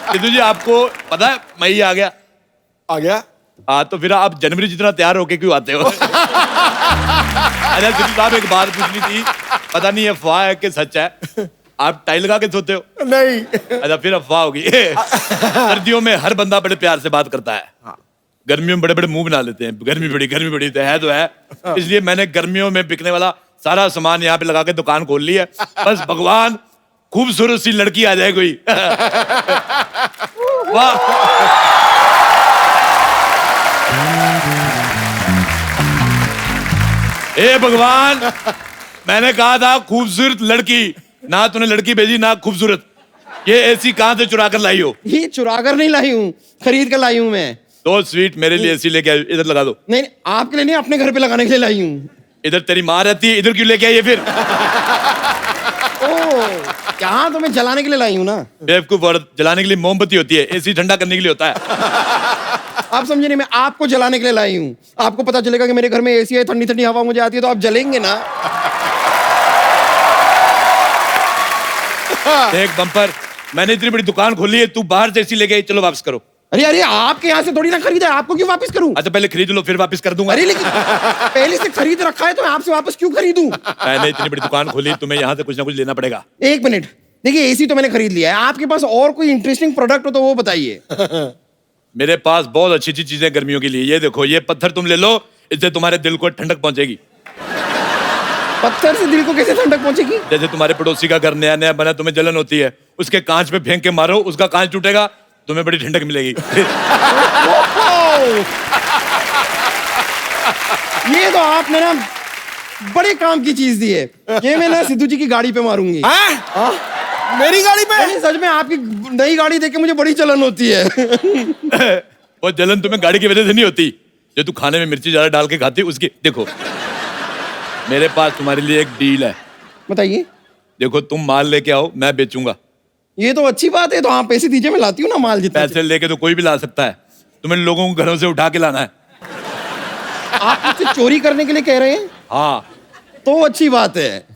सिद्धू जी आपको पता है मई आ गया। आ गया? हाँ तो फिर आप जनवरी जितना तैयार होके क्यों आते हो? अरे सिद्धू साहब एक बात पूछनी थी, पता नहीं अफवाह है कि सच है, आप टाई लगा के सोते हो? नहीं। अच्छा फिर अफवाह होगी। सर्दियों में हर बंदा बड़े प्यार से बात करता है, गर्मियों में बड़े बड़े मुंह बना लेते हैं, गर्मी बड़ी तो है। इसलिए मैंने गर्मियों में बिकने वाला सारा सामान यहाँ पे लगा के दुकान खोल ली है। बस भगवान खूबसूरत सी लड़की आ जाए कोई। वाह। ए भगवान, मैंने कहा था खूबसूरत लड़की, ना तूने लड़की भेजी ना खूबसूरत। ये एसी कहां से चुरा कर लाई हो? ये चुरा कर नहीं लाई हूँ, खरीद कर लाई हूँ मैं। तो स्वीट मेरे लिए एसी लेके आयो, इधर लगा दो। नहीं आपके लिए नहीं, अपने घर पे लगाने के लिए लाई हूँ। इधर तेरी माँ रहती है, इधर क्यों लेके आई फिर? ओह, यहाँ तो मैं जलाने के लिए लाई हूँ ना। बेवकूफ औरत, जलाने के लिए मोमबत्ती होती है, एसी ठंडा करने के लिए होता है। आप समझे नहीं, मैं आपको जलाने के लिए लाई हूँ। आपको पता चलेगा कि मेरे घर में एसी है, ठंडी ठंडी हवा मुझे आती है, तो आप जलेंगे ना। देख बम्पर, मैंने इतनी बड़ी दुकान खोली है, तू बाहर से एसी लेके आई, चलो वापस करो। अरे अरे, आपके यहाँ से थोड़ी ना खरीदा है, आपको क्यों वापस करूं? अच्छा पहले खरीद लो फिर वापस कर दूंगा। अरे लेकिन पहले से खरीद रखा है तो मैं आपसे वापस क्यों खरीदूं? मैंने इतनी बड़ी दुकान खोली, तुम्हें यहाँ से कुछ ना कुछ लेना पड़ेगा। एक मिनट, देखिए एसी तो मैंने खरीद लिया है, आपके पास और कोई इंटरेस्टिंग प्रोडक्ट हो तो वो बताइए। मेरे पास बहुत अच्छी अच्छी चीजें गर्मियों के लिए। ये देखो, ये पत्थर तुम ले लो, इससे तुम्हारे दिल को ठंडक पहुंचेगी। पत्थर से दिल को कैसे ठंडक पहुंचेगी? जैसे तुम्हारे पड़ोसी का घर नया नया बना, तुम्हें जलन होती है, उसके कांच पे फेंक के मारो, उसका कांच टूटेगा, तुम्हें बड़ी ठंडक मिलेगी। ये तो आपने ना बड़े काम की चीज दी है। ये मैं ना सिद्धू जी की गाड़ी पे मारूंगी। मेरी गाड़ी पे? नहीं, सच में आपकी नई गाड़ी देख के मुझे बड़ी जलन होती है। वो जलन तुम्हें गाड़ी की वजह से नहीं होती, जो तू खाने में मिर्ची ज्यादा डाल के खाती उसकी। देखो मेरे पास तुम्हारे लिए एक डील है। बताइए। देखो तुम माल लेके आओ, मैं बेचूंगा। ये तो अच्छी बात है, तो आप पैसे दीजिए, मैं लाती हूँ ना माल जितना। पैसे लेके तो कोई भी ला सकता है, तुम्हें लोगों को घरों से उठा के लाना है। आप मुझसे चोरी करने के लिए कह रहे हैं? हाँ तो अच्छी बात है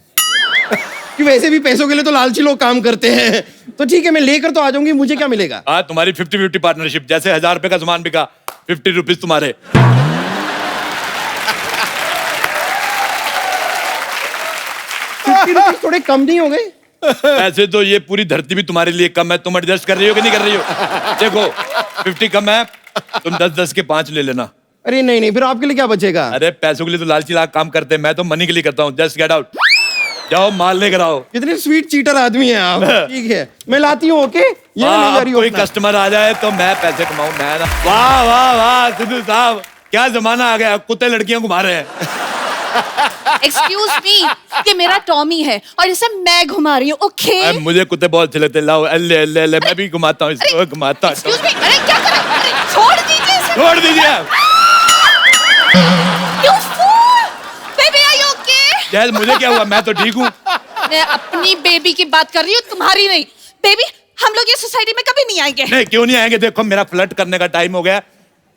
कि वैसे भी पैसों के लिए तो लालची लोग काम करते हैं। तो ठीक है, मैं लेकर तो आ जाऊंगी, मुझे क्या मिलेगा? हाँ, तुम्हारी 50-50 पार्टनरशिप। जैसे 1000 रुपए का सामान बिका, 50 रुपीज तुम्हारे। 50 रुपीज थोड़े कम नहीं हो गए? ऐसे तो ये पूरी धरती भी तुम्हारे लिए कम है, तुम एडजस्ट कर रही हो कि नहीं कर रही हो? देखो 50 कम है, तुम 10-10 के 5 ले लेना। अरे नहीं नहीं, फिर आपके लिए क्या बचेगा? अरे पैसों के लिए तो लालची लाख काम करते हैं, मैं तो मनी के लिए करता हूँ। जस्ट गेट आउट, जाओ माल लेकर आओ। कितने स्वीट चीटर आदमी हैं आप। ठीक है, मैं लाती हूँ। ओके, ये वाह, नहीं जा रही कोई अपना। कस्टमर आ जाए तो मैं पैसे कमाऊं, मैं ना। वाह वाह वाह सिद्धू साहब, क्या जमाना आ गया, कुत्ते लड़कियां घुमा रहे हैं। एक्सक्यूज मी, ये मेरा टॉमी है और इसे मैं घुमा रही हूँ। ओके मुझे कुत्ते बहुत अच्छे लगते हैं, लाओ अल्ले अल्ले अल्ले, मैं भी घुमाता हूँ इसको, घुमाता हूँ। एक्सक्यूज मी, अरे क्या कर रहे हो? अरे छोड़ दीजिए इसे। छोड़ दीजिए। You fool! Baby, are you okay? Gel मुझे क्या हुआ, मैं तो ठीक हूँ। मैं अपनी बेबी की बात कर रही हूँ, तुम्हारी नहीं। बेबी, हम लोग ये सोसाइटी में कभी नहीं आएंगे। नहीं क्यों नहीं आएंगे, देखो मेरा फ्लर्ट करने का टाइम हो गया।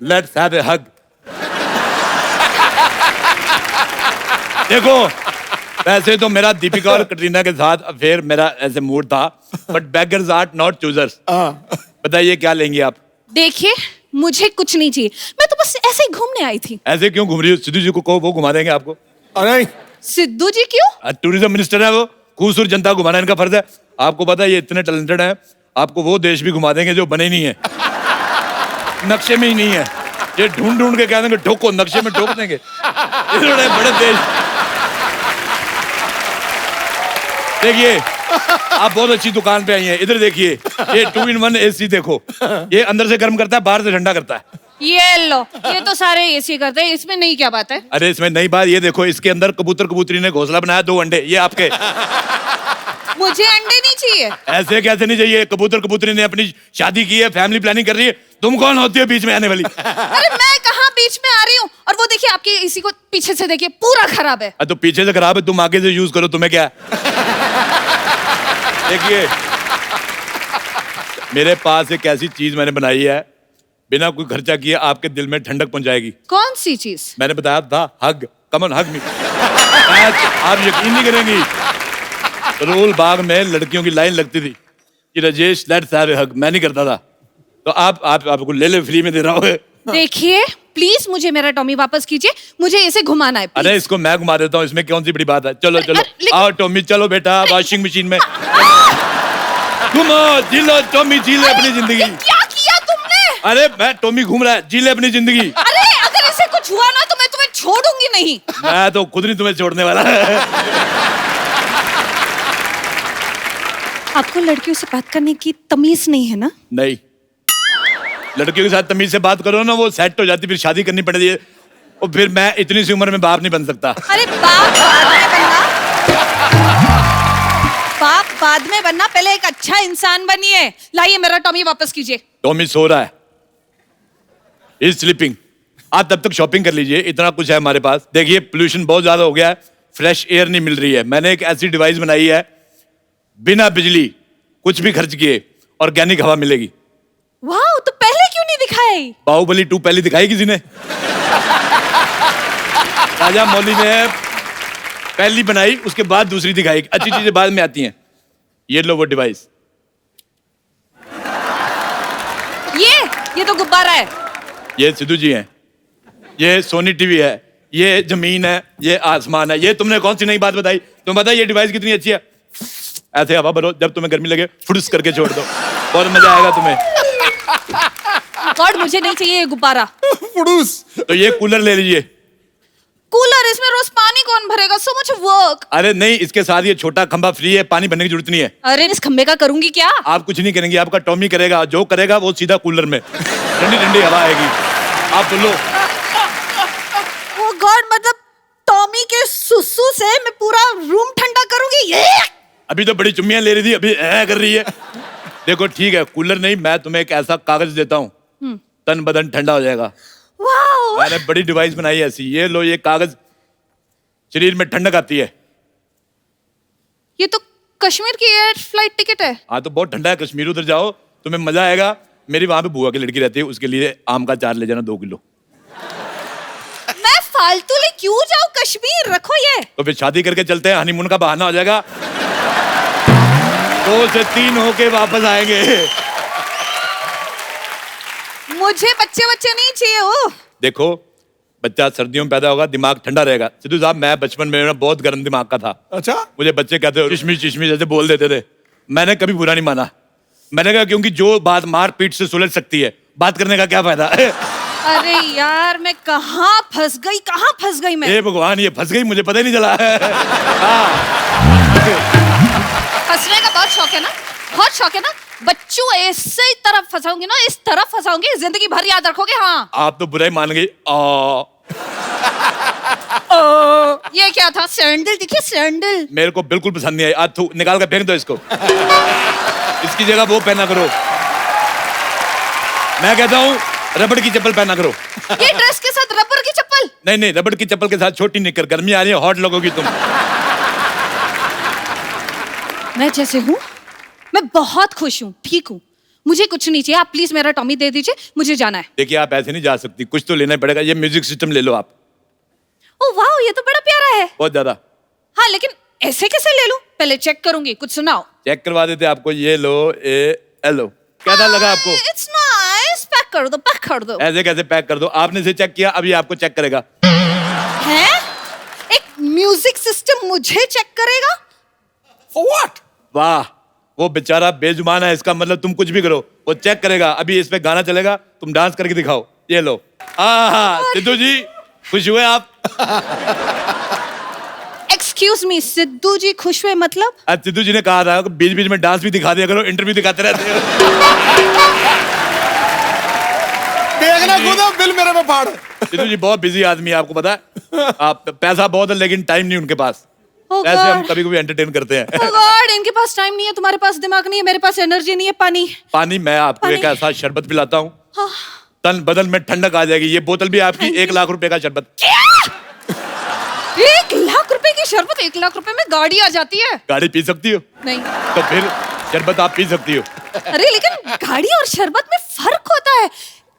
लेट्स हैव ए हग। देखो वैसे तो मेरा दीपिका और कटरीना के साथ अफेयर मेरा ऐसे मूड था, but beggars are not choosers. बताइए क्या लेंगी आप? देखिए, मुझे कुछ नहीं चाहिए, मैं तो बस ऐसे ही घूमने आई थी। ऐसे क्यों घूम रही हो? सिद्धू जी को कहो, वो घुमा देंगे आपको। अरे सिद्धू जी क्यों? टूरिज्म मिनिस्टर है वो, खूबसूरत जनता को घुमाना इनका फर्ज है। आपको पता है ये इतने टैलेंटेड हैं, आपको वो देश भी घुमा देंगे जो बने नहीं है, नक्शे में ही नहीं है। ये ढूंढ ढूंढ के कह देंगे ठोको, नक्शे में ठोक देंगे। इतने बड़े देश। देखिए आप बहुत अच्छी दुकान पे आई हैं, इधर देखिए, ये 2-in-1 एसी देखो, ये अंदर से गर्म करता है, बाहर से ठंडा करता है। ये लो, ये तो सारे एसी करते हैं, इसमें नहीं क्या बात है? अरे इसमें नई बात ये देखो, इसके अंदर कबूतर कबूतरी ने घोंसला बनाया, 2 अंडे, ये आपके। मुझे अंडे नहीं चाहिए। ऐसे कैसे नहीं चाहिए? कबूतर कबूतरी ने अपनी शादी की है, फैमिली प्लानिंग कर रही है, तुम कौन होती है बीच में आने वाली? अरे मैं कहाँ बीच में आ रही हूँ? और वो देखिए आपके एसी को पीछे से देखिए, पूरा खराब है। तो पीछे से खराब है, तुम आगे से यूज करो, तुम्हें क्या है? देखिए मेरे पास एक ऐसी चीज मैंने बनाई है, बिना कोई खर्चा किए आपके दिल में ठंडक पहुंचाएगी। कौन सी चीज? मैंने बताया था हग, कम ऑन हग मी। आप यकीन नहीं करेंगी, रोल बाग में लड़कियों की लाइन लगती थी, कि राजेश लेट्स हैव ए हग, मैं नहीं करता था, तो आपको ले फ्री में दे रहा हूँ। देखिए प्लीज मुझे मेरा टॉमी वापस कीजिए, मुझे इसे घुमाना है please। अरे इसको मैं घुमा देता हूँ, इसमें कौन सी बड़ी बात है। चलो चलो आओ टॉमी, चलो बेटा वॉशिंग मशीन में घूमो, जी लो टॉमी, जी ले अपनी जिंदगी। ये क्या किया तुमने? अरे मैं टॉमी घूम रहा है, जी ले अपनी जिंदगी। अरे अगर इसे कुछ हुआ ना तो मैं तुम्हें छोड़ूंगी नहीं। मैं तो खुद नहीं तुम्हें छोड़ने वाला। आपको लड़कियों से बात करने की तमीज नहीं है ना? नहीं, लड़कियों के साथ तमीज से बात करो ना, वो सेट हो जाती, फिर शादी करनी पड़ती है, और फिर मैं इतनी सी उम्र में बाप नहीं बन सकता। अरे बाप बाद में बनना, बाप बाद में बनना, पहले एक अच्छा इंसान बनिए। लाइए मेरा टॉमी वापस कीजिए। टॉमी सो रहा है, इज स्लीपिंग। आप तब तक शॉपिंग कर लीजिए, इतना कुछ है हमारे पास। देखिए पोल्यूशन बहुत ज्यादा हो गया है, फ्रेश एयर नहीं मिल रही है। मैंने एक ऐसी डिवाइस बनाई है, बिना बिजली कुछ भी खर्च किए ऑर्गेनिक हवा मिलेगी। वाह, तो पहले क्यों नहीं दिखाई? बाहुबली 2 पहले दिखाई किसी ने? राजा मौली ने पहली बनाई, उसके बाद दूसरी दिखाई। अच्छी चीजें बाद में आती हैं। ये लो वो डिवाइस। ये तो गुब्बारा है। ये सिद्धू जी हैं, ये सोनी टीवी है, ये जमीन है, ये आसमान है। ये तुमने कौन सी नई बात बताई? तुम बताओ ये डिवाइस कितनी अच्छी है। ऐसे हवा भरो, जब तुम्हें गर्मी लगे फुड़स करके छोड़ दो, और मजा आएगा तुम्हें। गॉड, मुझे नहीं चाहिए ये गुब्बारा। फुडूस। तो ये कूलर ले लीजिए। कूलर, इसमें रोज पानी कौन भरेगा? So much work. अरे नहीं, इसके साथ ये छोटा खंभा फ्री है, पानी भरने की जरूरत नहीं है। अरे इस खंबे का करूंगी क्या? आप कुछ नहीं करेंगे, आपका टॉमी करेगा। जो करेगा वो सीधा कूलर में, ठंडी ठंडी हवा आएगी। आप बोलो। ओ गॉड, मतलब टॉमी के सुसु से मैं पूरा रूम ठंडा करूंगी? ये अभी तो बड़ी चुम्मियां ले रही थी, अभी कर रही है। देखो ठीक है, कूलर नहीं, मैं तुम्हें एक ऐसा कागज देता हूँ, तन बदन ठंडा हो जाएगा। वाओ, मैंने बड़ी डिवाइस बनाई है ऐसी। ये लो, ये कागज शरीर में ठंडक आती है। ये तो कश्मीर की एयर फ्लाइट टिकट है। हाँ तो बहुत ठंडा है, कश्मीर उधर जाओ, तुम्हें मजा आएगा। मेरी वहां पे बुआ की लड़की रहती है, उसके लिए आम का चार ले जाना 2 किलो। मैं फालतू ले क्यों जाऊं कश्मीर? रखो ये। तो फिर शादी करके चलते हैं, हनीमून का बहाना हो जाएगा। 2 से 3 होके वापस आएंगे। मुझे बच्चे नहीं चाहिए। ओ देखो, बच्चा सर्दियों में पैदा होगा, दिमाग ठंडा रहेगा। सिद्धू साहब, मैं बचपन में मेरा बहुत गर्म दिमाग का था। अच्छा। मुझे बच्चे कहते हो चिशमी चिशमी जैसे बोल देते थे, मैंने कभी बुरा नहीं माना। मैंने कहा क्योंकि जो बात मार पीट से सुलझ सकती है, बात करने का क्या फायदा। अरे यार, मैं कहाँ फंस गई मैं। हे भगवान, ये फंस गई, मुझे पता ही नहीं चला। फंसने का बहुत शौक है ना, बहुत शौक है ना। बच्चों ऐसे ही तरफ फंसाऊंगी ना, इस तरफ फंसाऊंगी, जिंदगी भर याद रखोगे। हाँ, आप तो बुरा ही मान गई। ये क्या था? सैंडल दिखे, सैंडल। मेरे को बिल्कुल पसंद नहीं आई। आज थू निकाल कर फेंक दो इसको। इसकी जगह वो पहना करो। मैं कहता हूँ रबड़ की चप्पल पहना करो। ये ड्रेस के साथ रबर की चप्पल? नहीं नहीं, रबड़ की चप्पल के साथ छोटी निकर। गर्मी आ रही है, हॉट लगोगी तुम। मैं जैसे हूँ, मैं बहुत खुश हूँ, ठीक हूँ, मुझे कुछ नहीं चाहिए। आप प्लीज मेरा टॉमी दे दीजिए, मुझे जाना है। देखिए, आप ऐसे नहीं जा सकती, कुछ तो लेना ही पड़ेगा। ये म्यूजिक सिस्टम ले लो आप। ओ वाह, ये तो बड़ा प्यारा है। बहुत ज्यादा। हाँ, लेकिन ऐसे कैसे ले लूं? पहले चेक करूंगी, कुछ सुनाओ। चेक करवा देते आपको। ये लो, लो, कैसा लगा आपको? It's nice. पैक कर दो, पैक कर दो। ऐसे कैसे पैक कर दो? आपने इसे चेक किया, अभी आपको चेक करेगा। है? एक म्यूजिक सिस्टम मुझे चेक करेगा? For what? वाह, वो बेचारा बेजुबान है, इसका मतलब तुम कुछ भी करो वो चेक करेगा। अभी इस पे गाना चलेगा, तुम डांस करके दिखाओ। ये लो। सिद्धू जी, खुश हुए आप? एक्सक्यूज मी, सिद्धू जी खुश हुए मतलब? आज सिद्धू जी ने कहा था कि बीच बीच में डांस भी दिखा दिया करो, इंटरव्यू दिखाते रहते हो। देखना खुद, बिल मेरे में फाड़। सिद्धू जी बहुत बिजी आदमी है, आपको पता है। आप पैसा बहुत है, लेकिन टाइम नहीं उनके पास। Oh ऐसे हम God. कभी कभी एंटरटेन करते हैं। Oh God, इनके पास टाइम नहीं है, तुम्हारे पास दिमाग नहीं है, मेरे पास एनर्जी नहीं है। पानी। पानी, मैं आपको पानी। एक ऐसा शरबत पिलाता हूँ, हाँ। तन बदन में ठंडक आ जाएगी। ये बोतल भी आपकी 1 लाख रुपए का शरबत। 1 लाख रुपए की शरबत? 1 लाख रुपए में गाड़ी आ जाती है। गाड़ी पी सकती हो? नहीं। तो फिर शरबत आप पी सकती हो। अरे लेकिन गाड़ी और शरबत में फर्क होता है।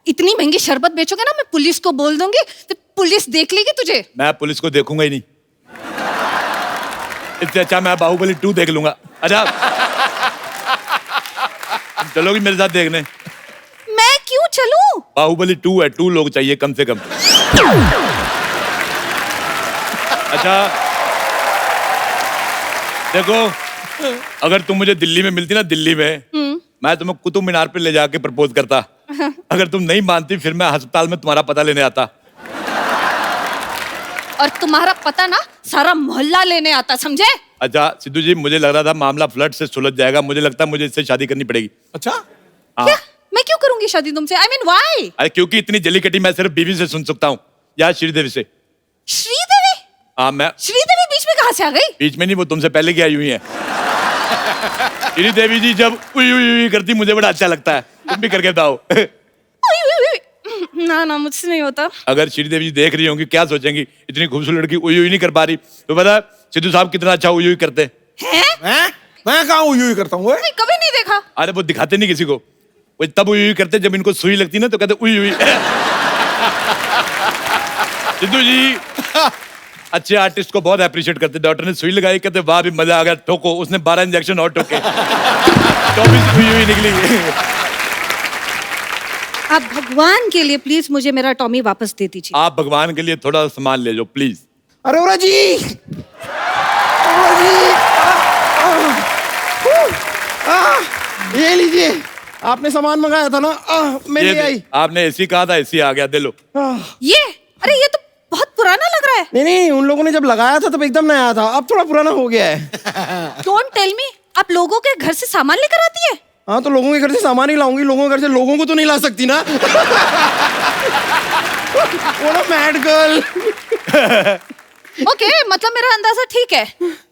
इतनी महंगी शरबत बेचोगे ना, मैं पुलिस को बोल दूंगी, तो पुलिस देख लेगी तुझे। मैं पुलिस को देखूंगा ही नहीं, इससे अच्छा मैं बाहुबली 2 देख लूंगा। अच्छा, चलोगी मेरे साथ देखने? मैं क्यों चलूं? बाहुबली 2 है, 2 लोग चाहिए कम से कम। अच्छा देखो, अगर तुम मुझे दिल्ली में मिलती ना, दिल्ली में, मैं तुम्हें कुतुब मीनार पे ले जाके प्रपोज करता। अगर तुम नहीं मानती फिर मैं अस्पताल में तुम्हारा पता लेने आता। और तुम्हारा पता ना सारा मोहल्ला लेने आता, समझे? अच्छा सिद्धू जी, मुझे लग रहा था मामला फ्लड से सुलझ जाएगा, मुझे लगता है मुझे इससे शादी करनी पड़ेगी। अच्छा, क्या? मैं क्यों करूंगी शादी तुमसे? I mean why? अरे क्योंकि इतनी जलीकटी मैं सिर्फ बीवी से सुन सकता हूँ, या श्रीदेवी से। श्रीदेवी? हाँ, मैं श्रीदेवी बीच में कहाँ से आ गई? बीच में नहीं, वो तुमसे पहले की आई हुई है। श्रीदेवी जी जब उई उई उई करती मुझे बड़ा अच्छा लगता है, तुम भी करके बताओ। उई, उई, उई। ना ना, मुझसे नहीं होता। अगर श्रीदेवी जी देख रही होंगी क्या सोचेंगी, इतनी खूबसूरत लड़की उई उई नहीं कर पा रही। तो पता सिद्धू साहब कितना अच्छा उई उई करते। हैं? मैं कहाँ उई करता हूँ? नहीं, कभी नहीं देखा। अरे वो दिखाते नहीं किसी को, वो तब उई उई करते जब इनको सुई लगती ना तो कहते उई उई। सिद्धू जी अच्छे आर्टिस्ट को बहुत अप्रिशिएट करते। डॉक्टर ने सुई लगाई, कहते वाह भी मजा आ गया, ठोको। उसने 12 इंजेक्शन और ठोके, 24 हुई हुई निकली। आप भगवान के लिए प्लीज मुझे मेरा टॉमी वापस दे दीजिए। आप भगवान के लिए थोड़ा सामान ले जाओ प्लीज। अरे ओरा जी, ये लीजिए, आपने सामान मंगाया था ना, मैं ले आई। आपने एसी कहा था, एसी आ गया, दे लो। ये, अरे ये तो बहुत पुराना लग रहा है। नहीं नहीं, उन लोगों ने जब लगाया था तब एकदम नया था, अब थोड़ा पुराना हो गया है। डोंट टेल मी, आप लोगों के घर से सामान लेकर आती है? हाँ, तो लोगों के घर से सामान ही लाऊंगी, लोगों के घर से लोगों को तो नहीं ला सकती ना। वो ना मैड गर्ल। ओके, मतलब मेरा अंदाजा ठीक है,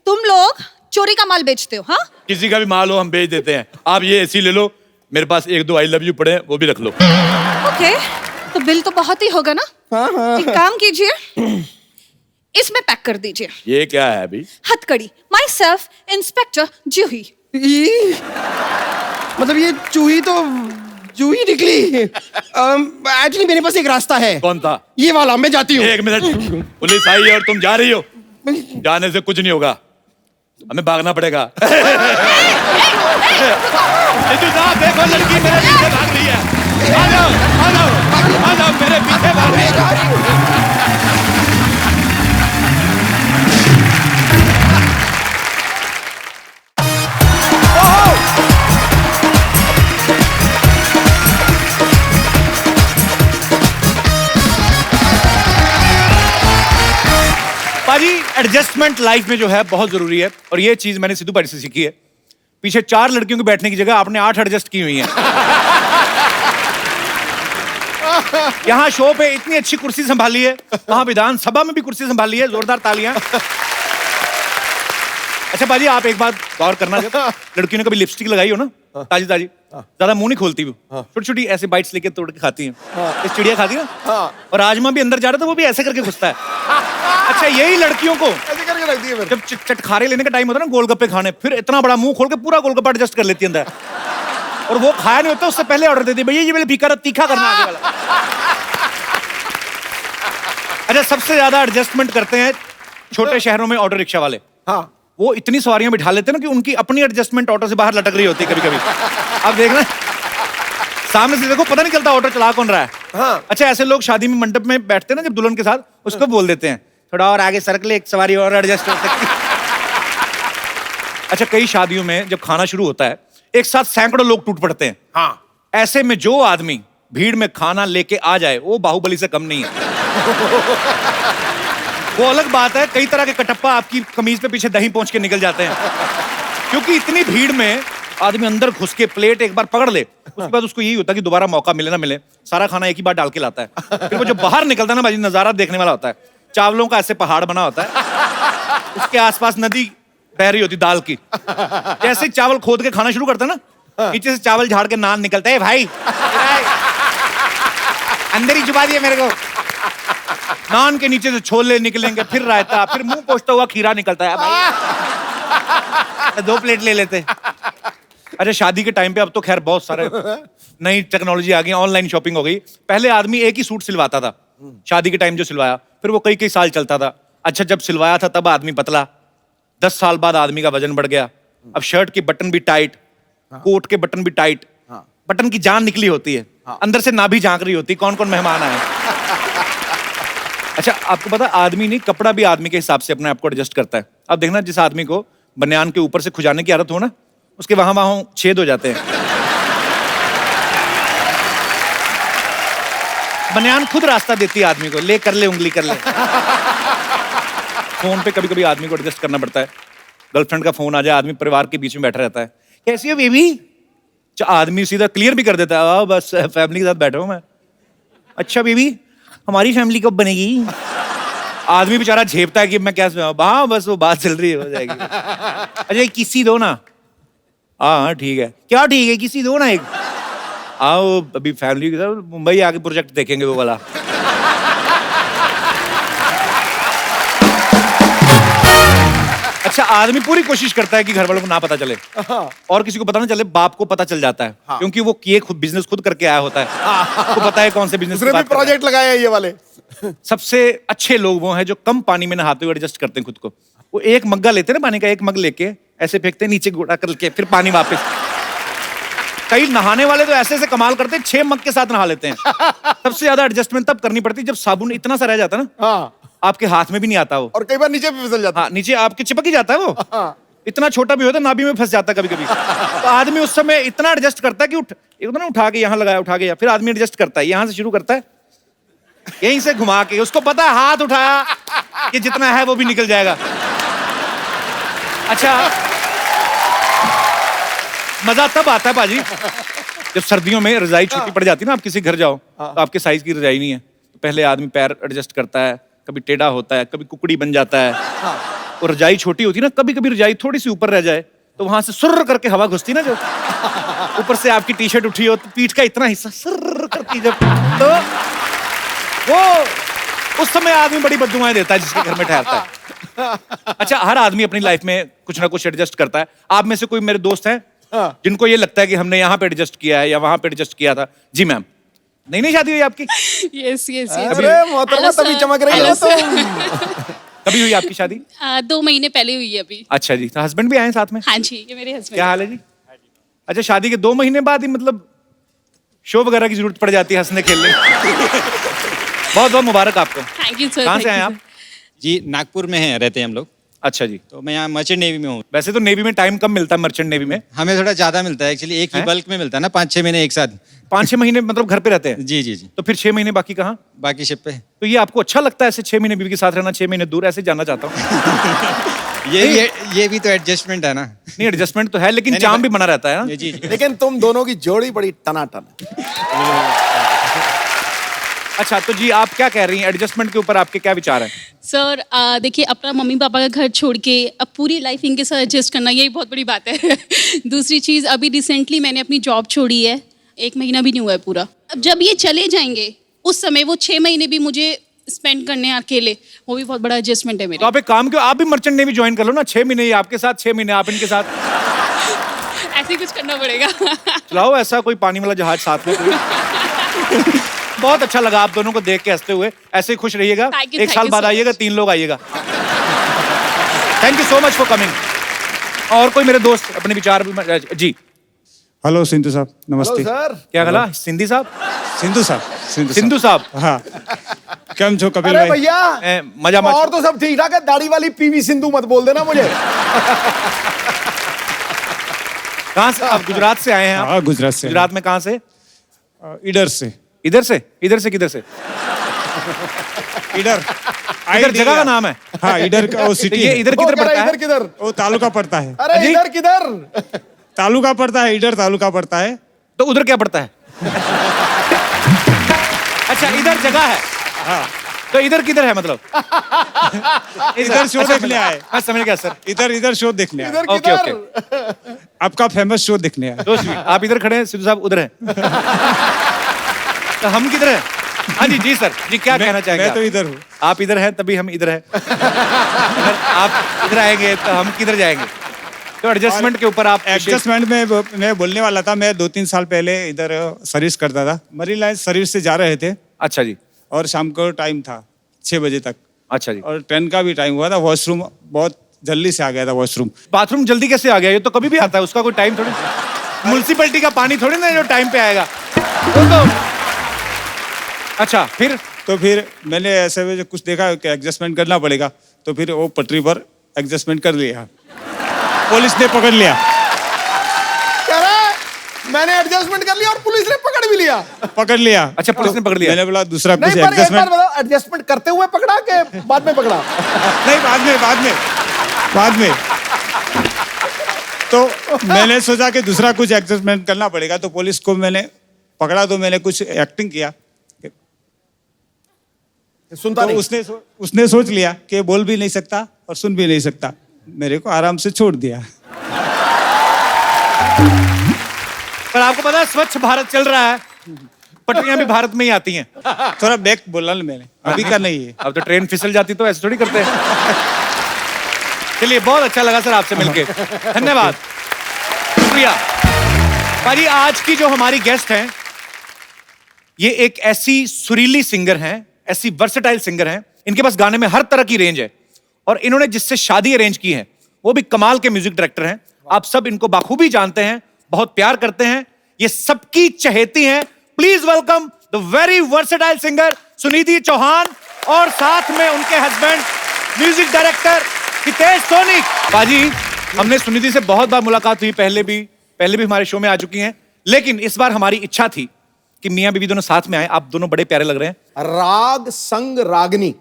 तुम लोग चोरी का माल बेचते हो? हाँ, किसी का भी माल हो हम बेच देते हैं। आप ये एसी ले लो, मेरे पास 1-2 आई लव यू पड़े हैं, वो भी रख लो। ओके, तो बिल तो बहुत ही होगा ना? हाँ हाँ। एक काम कीजिए, इसमें पैक कर दीजिए। ये क्या है अभी? हथकड़ी, माई सेल्फ इंस्पेक्टर जूही। मतलब ये चूही निकली। एक्चुअली मेरे पास एक रास्ता है। कौन था? ये वाला, मैं जाती हूँ। 1 मिनट, पुलिस आई है और तुम जा रही हो? जाने से कुछ नहीं होगा, हमें भागना पड़ेगा। सिद्धू साहब देखो, लड़की मेरे पीछे भाग रही है। आ जाओ, आ जाओ, आ जाओ, मेरे पीछे भाग रही है। पाजी, एडजस्टमेंट लाइफ में जो है बहुत जरूरी है, और ये चीज मैंने सिद्धू पाजी से सीखी है। पीछे 4 लड़कियों के बैठने की जगह आपने 8 एडजस्ट की हुई हैं। यहाँ शो पे इतनी अच्छी कुर्सी संभाली है, वहां विधानसभा में भी कुर्सी संभाली है, जोरदार तालियां। अच्छा पाजी, आप एक बात गौर करना, जब लड़कियों ने कभी लिपस्टिक लगाई हो ना, ताजी ताजी, ज्यादा मुंह नहीं खोलती वो, छोटी छोटी ऐसे बाइट्स लेके तोड़ के खाती हैं। इस चिड़िया खाती है ना, और राजमा भी अंदर जा रहा था, वो भी ऐसे करके घुसता है। अच्छा, यही लड़कियों को ऐसे करके रख दिए फिर। जब चटखारे लेने का टाइम होता है ना, गोलगप्पे खाने, फिर इतना बड़ा मुंह खोल के पूरा गोलगप्पा एडजस्ट कर लेती है अंदर, और वो खाया नहीं होता, उससे पहले ऑर्डर देती है, भैया ये मेरे फीका तीखा करना आगे वाला। अच्छा, सबसे ज्यादा एडजस्टमेंट करते हैं छोटे शहरों में ऑटो रिक्शा वाले। हाँ, वो इतनी सवारियां बिठा लेते हैं ना कि उनकी अपनी एडजस्टमेंट ऑटो से बाहर लटक रही होती है कभी कभी। आप देखना, सामने से देखो, पता नहीं चलता ऑटो चला कौन रहा है। हाँ। अच्छा, ऐसे लोग शादी में मंडप में बैठते हैं ना जब दुल्हन के साथ, उसको बोल देते हैं थोड़ा और आगे सरक ले, एक सवारी और एडजस्ट हो सकती है। अच्छा, कई शादियों में जब खाना शुरू होता है, एक साथ सैकड़ों लोग टूट पड़ते हैं। हाँ, ऐसे में जो आदमी भीड़ में खाना लेके आ जाए, वो बाहुबली से कम नहीं है। वो अलग बात है, कई तरह के कटप्पा आपकी कमीज पे पीछे दही पहुंच के निकल जाते हैं, क्योंकि इतनी भीड़ में आदमी अंदर घुस के प्लेट एक बार पकड़ ले, उसके बाद उसको यही होता है कि दोबारा मौका मिले ना मिले, सारा खाना एक ही बार डाल के लाता है। फिर वो जब बाहर निकलता है ना भाई, नजारा देखने वाला होता है। चावलों का ऐसे पहाड़ बना होता है, उसके आसपास नदी बह रही होती दाल की। जैसे चावल खोद के खाना शुरू करता है ना, नीचे से चावल झाड़ के नान निकलता है, भाई अंदर ही छुपा दिया मेरे को। नान के नीचे से छोले निकलेंगे, फिर रायता, फिर मुंह पोंछता हुआ खीरा निकलता है। भाई 2 प्लेट ले लेते। अच्छा, शादी के टाइम पे अब तो खैर बहुत सारे नई टेक्नोलॉजी आ गई, ऑनलाइन शॉपिंग हो गई। पहले आदमी एक ही सूट सिलवाता था, शादी के टाइम जो सिलवाया, फिर वो कई कई साल चलता था। अच्छा, जब सिलवाया था तब आदमी पतला, 10 साल बाद आदमी का वजन बढ़ गया। अब शर्ट के बटन भी टाइट, कोट के बटन भी टाइट, बटन की जान निकली होती है, अंदर से ना भी झांक रही होती कौन कौन मेहमान आए। अच्छा, आपको पता आदमी नहीं, कपड़ा भी आदमी के हिसाब से अपने आप को एडजस्ट करता है। अब देखना, जिस आदमी को बनियान के ऊपर से खुजाने की आदत हो ना, उसके वहां वहां छेद हो जाते हैं। बनियान खुद रास्ता देती है आदमी को, ले कर ले उंगली कर ले। फोन पे कभी कभी आदमी को एडजस्ट करना पड़ता है। गर्लफ्रेंड का फोन आ जाए, आदमी परिवार के बीच में बैठा रहता है, कैसी हो बेबी, आदमी सीधा क्लियर भी कर देता है, बस फैमिली के साथ बैठा हूं मैं। अच्छा बेबी, हमारी फैमिली कब बनेगी? आदमी बेचारा झेपता है कि मैं क्या, हाँ बस वो बात चल रही है, हो जाएगी। अच्छा किसी दो ना, हाँ ठीक है, क्या ठीक है, किसी दो ना एक, आओ अभी फैमिली के साथ मुंबई आके प्रोजेक्ट देखेंगे वो वाला। अच्छा, आदमी पूरी कोशिश करता है कि घर वालों को ना पता चले और किसी को पता ना चले, बाप को पता चल जाता है, क्योंकि वो ये खुद बिजनेस खुद करके आया होता है, उसको पता है कौन से बिजनेस दूसरे भी प्रोजेक्ट लगाए हैं ये वाले। सबसे अच्छे लोग वो हैं जो कम पानी में नहाते हुए एडजस्ट करते हैं खुद को। वो एक मग्गा लेते हैं ना पानी का, एक मग लेके ऐसे फेंकते हैं नीचे, घोड़ा करके फिर पानी वापस। कई नहाने वाले तो ऐसे ऐसे कमाल करते हैं, 6 मग के साथ नहा लेते हैं। सबसे ज्यादा एडजस्टमेंट तब करनी पड़ती है जब साबुन इतना सा रह जाता है ना, हाँ, आपके हाथ में भी नहीं आता वो, और कई बार नीचे भी फिसल जाता है। हाँ नीचे आपके चिपक ही जाता है वो। हाँ। इतना छोटा भी होता है, नाभि में फंस जाता है कभी कभी। तो आदमी उस समय इतना एडजस्ट करता है कि एक ना उठा के यहाँ लगाया, उठा के फिर आदमी एडजस्ट करता है, यहाँ से शुरू करता है, यहीं से घुमा के, उसको पता है हाथ उठाया कि जितना है वो भी निकल जाएगा। अच्छा, मजा तब आता है बाजी जब सर्दियों में रजाई छोटी पड़ जाती है ना, आप किसी घर जाओ तो आपके साइज की रजाई नहीं है, तो पहले आदमी पैर एडजस्ट करता है, कभी टेढ़ा होता है, कभी कुकड़ी बन जाता है। और रजाई छोटी होती है ना, कभी कभी रजाई थोड़ी सी ऊपर रह जाए तो वहां से सुर्र करके हवा घुसती ना, जो ऊपर से आपकी टी शर्ट उठी हो तो पीठ का इतना हिस्सा सुर्र करती जब, तो वो उस समय आदमी बड़ी बददुआएं देता है जिसके घर में ठहरता है। अच्छा, हर आदमी अपनी लाइफ में कुछ ना कुछ एडजस्ट करता है। आप में से कोई मेरे दोस्त हैं जिनको ये लगता है कि हमने यहाँ पे एडजस्ट किया है या वहां पे एडजस्ट किया था? जी मैम, नहीं शादी हुई आपकी? यस यस अरे मोहतरमा तभी चमक रही हो तुम। कभी हुई आपकी शादी? 2 महीने पहले हुई है अभी। अच्छा जी, तो हस्बैंड भी आए साथ में? हाँ जी, ये मेरे हस्बैंड। क्या हाल है जी? अच्छा, शादी के 2 महीने बाद ही मतलब शो वगैरह की जरूरत पड़ जाती है हंसने खेलने। बहुत बहुत मुबारक आपको। Thank you sir. कहाँ से आए आप? जी, नागपुर में हैं, रहते हैं हम लोग। अच्छा जी, तो मैं यहाँ मर्चेंट नेवी में हूँ। वैसे तो नेवी में टाइम कम मिलता है, मर्चेंट नेवी में हमें थोड़ा ज्यादा मिलता है एक्चुअली, एक ही हैं? बल्क में मिलता है ना, 5-6 महीने एक साथ। 5-6 महीने मतलब घर पे रहते हैं? जी जी जी। तो फिर 6 महीने बाकी कहाँ? बाकी शिप पे। तो ये आपको अच्छा लगता है ऐसे 6 महीने बीवी के साथ रहना, 6 महीने दूर ऐसे जाना चाहता हूँ? ये भी तो एडजस्टमेंट है ना। नहीं, एडजस्टमेंट तो है लेकिन नहीं, चाम भी बना रहता है ना। जी जी। लेकिन तुम दोनों की जोड़ी बड़ी टनाटन है। अच्छा, तो जी आप क्या कह रही हैं, एडजस्टमेंट के ऊपर आपके क्या विचार हैं? सर देखिए, अपना मम्मी पापा का घर छोड़ के अब पूरी लाइफ इनके साथ एडजस्ट करना, यही बहुत बड़ी बात है। दूसरी चीज़, अभी रिसेंटली मैंने अपनी जॉब छोड़ी है, 1 महीना भी नहीं हुआ है पूरा। अब जब ये चले जाएंगे उस समय वो 6 महीने भी मुझे स्पेंड करने हैं अकेले, वो भी बहुत बड़ा एडजस्टमेंट है मेरे। तो आप एक काम क्यों, आप भी मर्चेंट नेवी ज्वाइन कर लो ना, 6 महीने ये आपके साथ, 6 महीने आप इनके साथ। ऐसे ही कुछ करना पड़ेगा। चलाओ ऐसा कोई पानी वाला जहाज साथ में कोई। बहुत अच्छा लगा आप दोनों को देख के हंसते हुए, ऐसे ही खुश रहिएगा। Thank you, एक thank साल you बाद so आइएगा, much. 3 लोग आइएगा। Thank you so much for coming. और कोई मेरे दोस्त अपने विचार भी जी। हेलो सिंधु साहब, हेलो नमस्ते। सर। क्या गला सिंधी साहब? सिंधु साहब, सिंधु साहब, हाँ, केम छो कपिल अरे भाई? भैया, मजा मत। और तो सब ठीक ठाक है, दाढ़ी वाली पीवी सिंधु मत बोल देना मुझे। कहाँ से आप? गुजरात से आए हैं आप? हाँ, गुजरात से। गुजरात में कहाँ से? इधर से। इधर से? इधर से किधर से? इधर इधर जगह का नाम है? हाँ, इधर का वो सिटी ये है। इधर वो किधर कह रहा पड़ता इधर है? किधर? वो तालुका पड़ता है। अरे अजी? इधर किधर? तालुका पड़ता है, इधर तालुका पड़ता है। तो उधर क्या पड़ता है? अच्छा, इधर जगह है। हाँ, तो इधर किधर है मतलब? इधर शो अच्छा, देखने आए। मैं समझ गया सर। इधर शो देखने आए। इधर ओके, किधर? आपका फेमस शो देखने आए। दोस्त भी, आप इधर खड़े हैं, सिद्धू साहब उधर हैं। तो हम किधर हैं? हाँ जी, जी सर, जी क्या कहना चाहेंगे? मैं तो आप? इधर हूँ। आप इधर हैं तभी हम इधर हैं। अगर आप इधर आएंगे तो हम किधर जाएंगे? तो एडजस्टमेंट के ऊपर आप एडजस्टमेंट में मैं बोलने वाला था, मैं 2-3 साल पहले इधर सर्विस करता था, मरीन लाइन सर्विस से जा रहे थे अच्छा जी, और शाम को टाइम था 6 बजे तक, अच्छा जी। और ट्रेन का भी टाइम हुआ था। वॉशरूम बहुत जल्दी से आ गया था, वॉशरूम। बाथरूम जल्दी कैसे आ गया? ये तो कभी भी आता है, उसका कोई टाइम थोड़ी। म्युनिसिपैलिटी का पानी थोड़ी ना जो टाइम पे आएगा वो तो। अच्छा फिर तो फिर मैंने ऐसे में जो कुछ देखा कि एडजस्टमेंट करना पड़ेगा, तो फिर वो पटरी पर एडजस्टमेंट कर लिया। पुलिस ने पकड़ लिया। कह रहा है, मैंने एडजस्टमेंट कर लिया और पुलिस ने पकड़ भी लिया। पकड़ लिया। अच्छा पुलिस ने पकड़ लिया। मैंने बोला दूसरा कुछ नहीं, पर एक बार एडजस्टमेंट। बताओ, एडजस्टमेंट करते हुए पकड़ा के बाद में पकड़ा? नहीं, बाद में तो मैंने सोचा कि दूसरा कुछ एडजस्टमेंट करना पड़ेगा, तो पुलिस को मैंने पकड़ा, तो मैंने कुछ एक्टिंग किया। सुनता तो नहीं। उसने सोच लिया कि बोल भी नहीं सकता और सुन भी नहीं सकता, मेरे को आराम से छोड़ दिया। पर आपको पता है स्वच्छ भारत चल रहा है, पटरियां भी भारत में ही आती हैं। थोड़ा बैक बोला ना मैंने, अभी का नहीं है। अब तो ट्रेन फिसल जाती तो ऐसे थोड़ी करते हैं। चलिए बहुत अच्छा लगा सर आपसे मिलके, धन्यवाद, शुक्रिया। भाई आज की जो हमारी गेस्ट हैं ये एक ऐसी सुरीली सिंगर हैं, ऐसी वर्सेटाइल सिंगर हैं, इनके पास गाने में हर तरह की रेंज है और इन्होंने जिससे शादी अरेंज की है वो भी कमाल के म्यूजिक डायरेक्टर हैं। आप सब इनको बाखूबी जानते हैं, बहुत प्यार करते हैं, ये सबकी चहेती हैं। Please welcome the very versatile singer Sunidhi Chauhan और साथ में उनके husband music director Hitesh Sonik. बाजी हमने सुनिधि से बहुत बार मुलाकात हुई, पहले भी हमारे शो में आ चुकी हैं, लेकिन इस बार हमारी इच्छा थी कि मियां बीवी दोनों साथ में आए। आप दोनों बड़े प्यारे लग रहे हैं। राग संग रागिनी,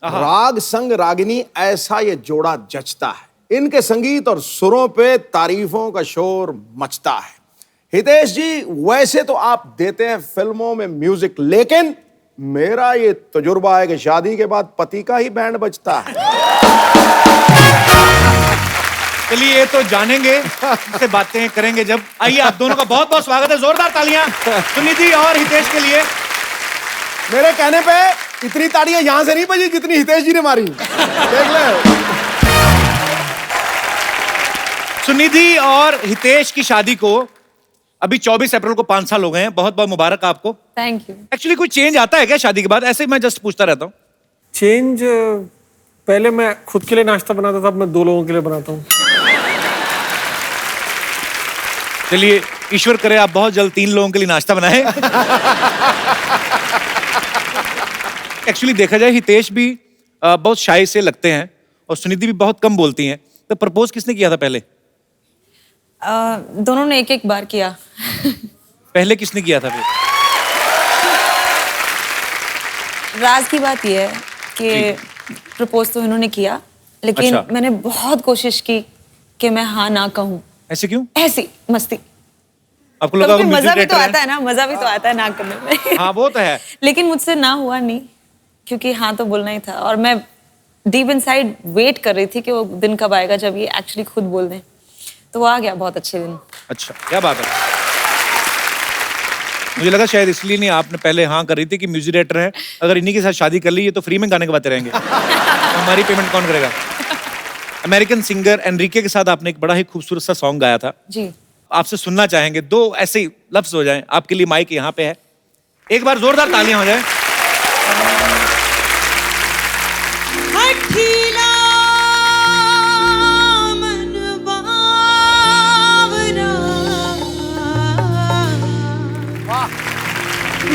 राग संग रागिनी, ऐसा ये जोड़ा जचता है। इनके संगीत और सुरों पे तारीफों का शोर मचता है। हितेश जी, वैसे तो आप देते हैं फिल्मों में म्यूजिक, लेकिन मेरा ये तजुर्बा है कि शादी के बाद पति का ही बैंड बजता है। चलिए ये तो जानेंगे, इससे बातें करेंगे जब। आइए आप दोनों का बहुत बहुत स्वागत है, जोरदार तालियां सुनिधि और हितेश के लिए। मेरे कहने पे इतनी ताड़ियां यहां से नहीं बजी जितनी हितेश जी ने मारी, देख ले। सुनिधि और हितेश की शादी को अभी 24 अप्रैल को 5 साल हो गए हैं। बहुत बहुत मुबारक आपको। Thank you. एक्चुअली कोई चेंज आता है क्या शादी के बाद? ऐसे मैं जस्ट पूछता रहता हूँ। चेंज, पहले मैं खुद के लिए नाश्ता बनाता था, अब मैं 2 लोगों के लिए बनाता हूँ। चलिए ईश्वर करे आप बहुत जल्द 3 लोगों के लिए नाश्ता बनाएं। एक्चुअली देखा जाए हितेश भी बहुत शाय से लगते हैं और सुनिधि भी बहुत कम बोलती हैं, तो प्रपोज किसने किया था पहले? दोनों ने एक बार किया। पहले किसने किया था फिर? राज की बात यह है कि प्रपोज तो इन्होंने किया, लेकिन अच्छा। मैंने बहुत कोशिश की कि मैं हाँ ना कहूँ। ऐसे क्यों? ऐसी मस्ती। आपको लगा क्योंकि म्यूजिक मजा भी तो डायरेक्टर आता है ना, मजा भी तो आता है ना करने में। हाँ वो तो है। लेकिन मुझसे ना हुआ नहीं, क्योंकि हाँ तो बोलना ही था और मैं डीप इनसाइड वेट कर रही थी कि वो दिन कब आएगा जब ये एक्चुअली खुद बोल दें। तो वो आ गया बहुत अच्छे दिन। अच्छा क्या बात है। मुझे लगा शायद इसलिए नहीं आपने पहले हाँ कर रही थी कि म्यूजिक डायरेक्टर है, अगर इन्हीं के साथ शादी कर ली ये तो फ्री में गाने गवाते रहेंगे। हमारी पेमेंट कौन करेगा? अमेरिकन सिंगर एनरिके के साथ आपने एक बड़ा ही खूबसूरत सा सॉन्ग गाया था। जी आपसे सुनना चाहेंगे, 2 ऐसे ही लफ्ज हो जाएं। आपके लिए माइक यहाँ पे है, एक बार जोरदार तालियां हो जाए।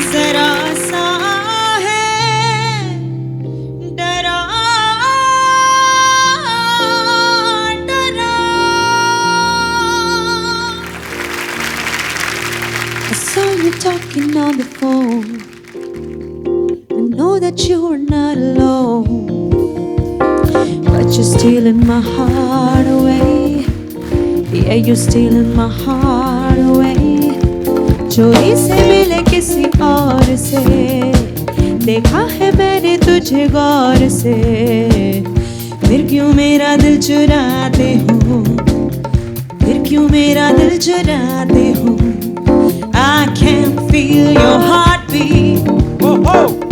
जरा सा है डरा डरा। I saw you talking on the phone. I know that you're not alone, but you're stealing my heart away. Yeah, you're stealing my heart away. चोरी से मिले किसी और से, देखा है मैंने तुझे गौर से, फिर क्यों मेरा दिल चुराते हो, फिर क्यों मेरा दिल चुराते हो। I can feel your heartbeat,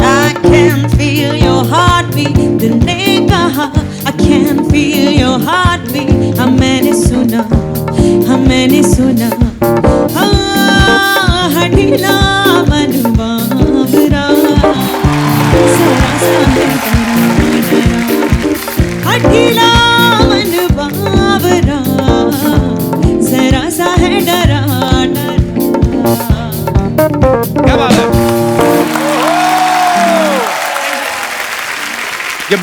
I can feel your heartbeat. दिल ने कहा I can feel your heartbeat. हाँ मैंने सुना, हाँ मैंने सुना। ढीला मन बाबरा, जरा सा है डरा। ढीला मन बाबरा, जरा सा है डरा।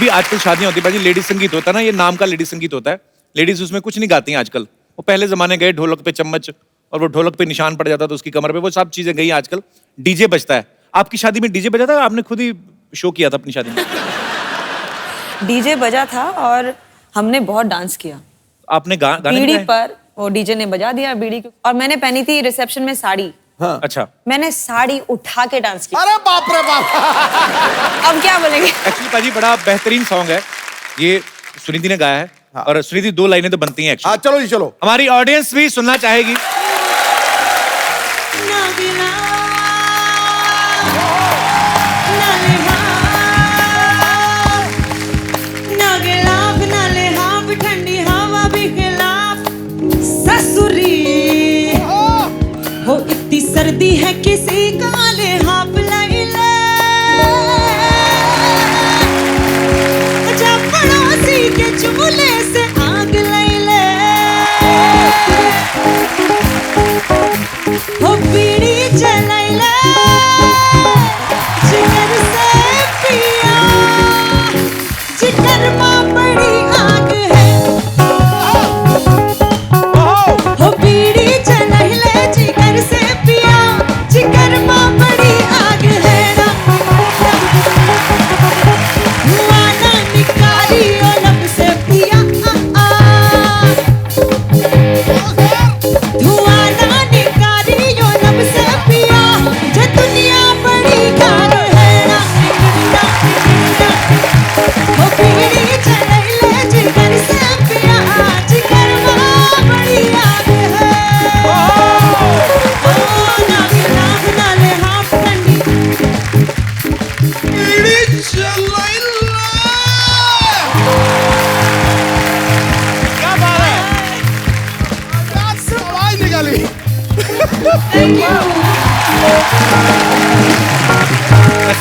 भी आजकल शादियां होती है भाजी, लेडीज संगीत होता है ना, ये नाम का लेडीज संगीत होता है। लेडीज उसमें कुछ नहीं गाती हैं आजकल। वो पहले जमाने गए ढोलक पे चम्मच और वो ढोलक पे निशान पड़ जाता था उसकी कमर पे, वो सब चीजें गई। आजकल डीजे बजता है। आपकी शादी में डीजे बजा था? आपने खुद ही शो किया था अपनी शादी में? डीजे बजा था और हमने बहुत डांस किया। आपने गाने बीड़ी गाए? पर वो डीजे ने बजा दिया बीड़ी और मैंने पहनी थी रिसेप्शन में साड़ी। हाँ। अच्छा, मैंने साड़ी उठा के डांस किया। अरे बाप रे बाप। अब क्या बोलेंगे? एक्चुअली पाजी बड़ा बेहतरीन सॉन्ग है ये, सुनिधि ने गाया है। हाँ। और सुनिधि 2 लाइनें तो बनती हैं एक्चुअली। चलो जी चलो, हमारी ऑडियंस भी सुनना चाहेगी। हो इतनी सर्दी है किसी काले हाफ ले जब पड़ोसी के चूल्हे से आग ले हो बीड़ी जलाई ले जिगर से पिया जिगर मां बड़ी आग है हो बीड़ी जलाई ले जिगर से पिया जिगर मां बड़ी आग है धुआं ना निकाली ओ लब से पिया धुआं ना निकाली ओ लब से पिया जो दुनिया बड़ी खार है हो बीड़ी जलाई ले जिगर से पिया जिगर मां बड़ी आग है नाले हाफ ठंडी क्या बात है? आवाज निकाली।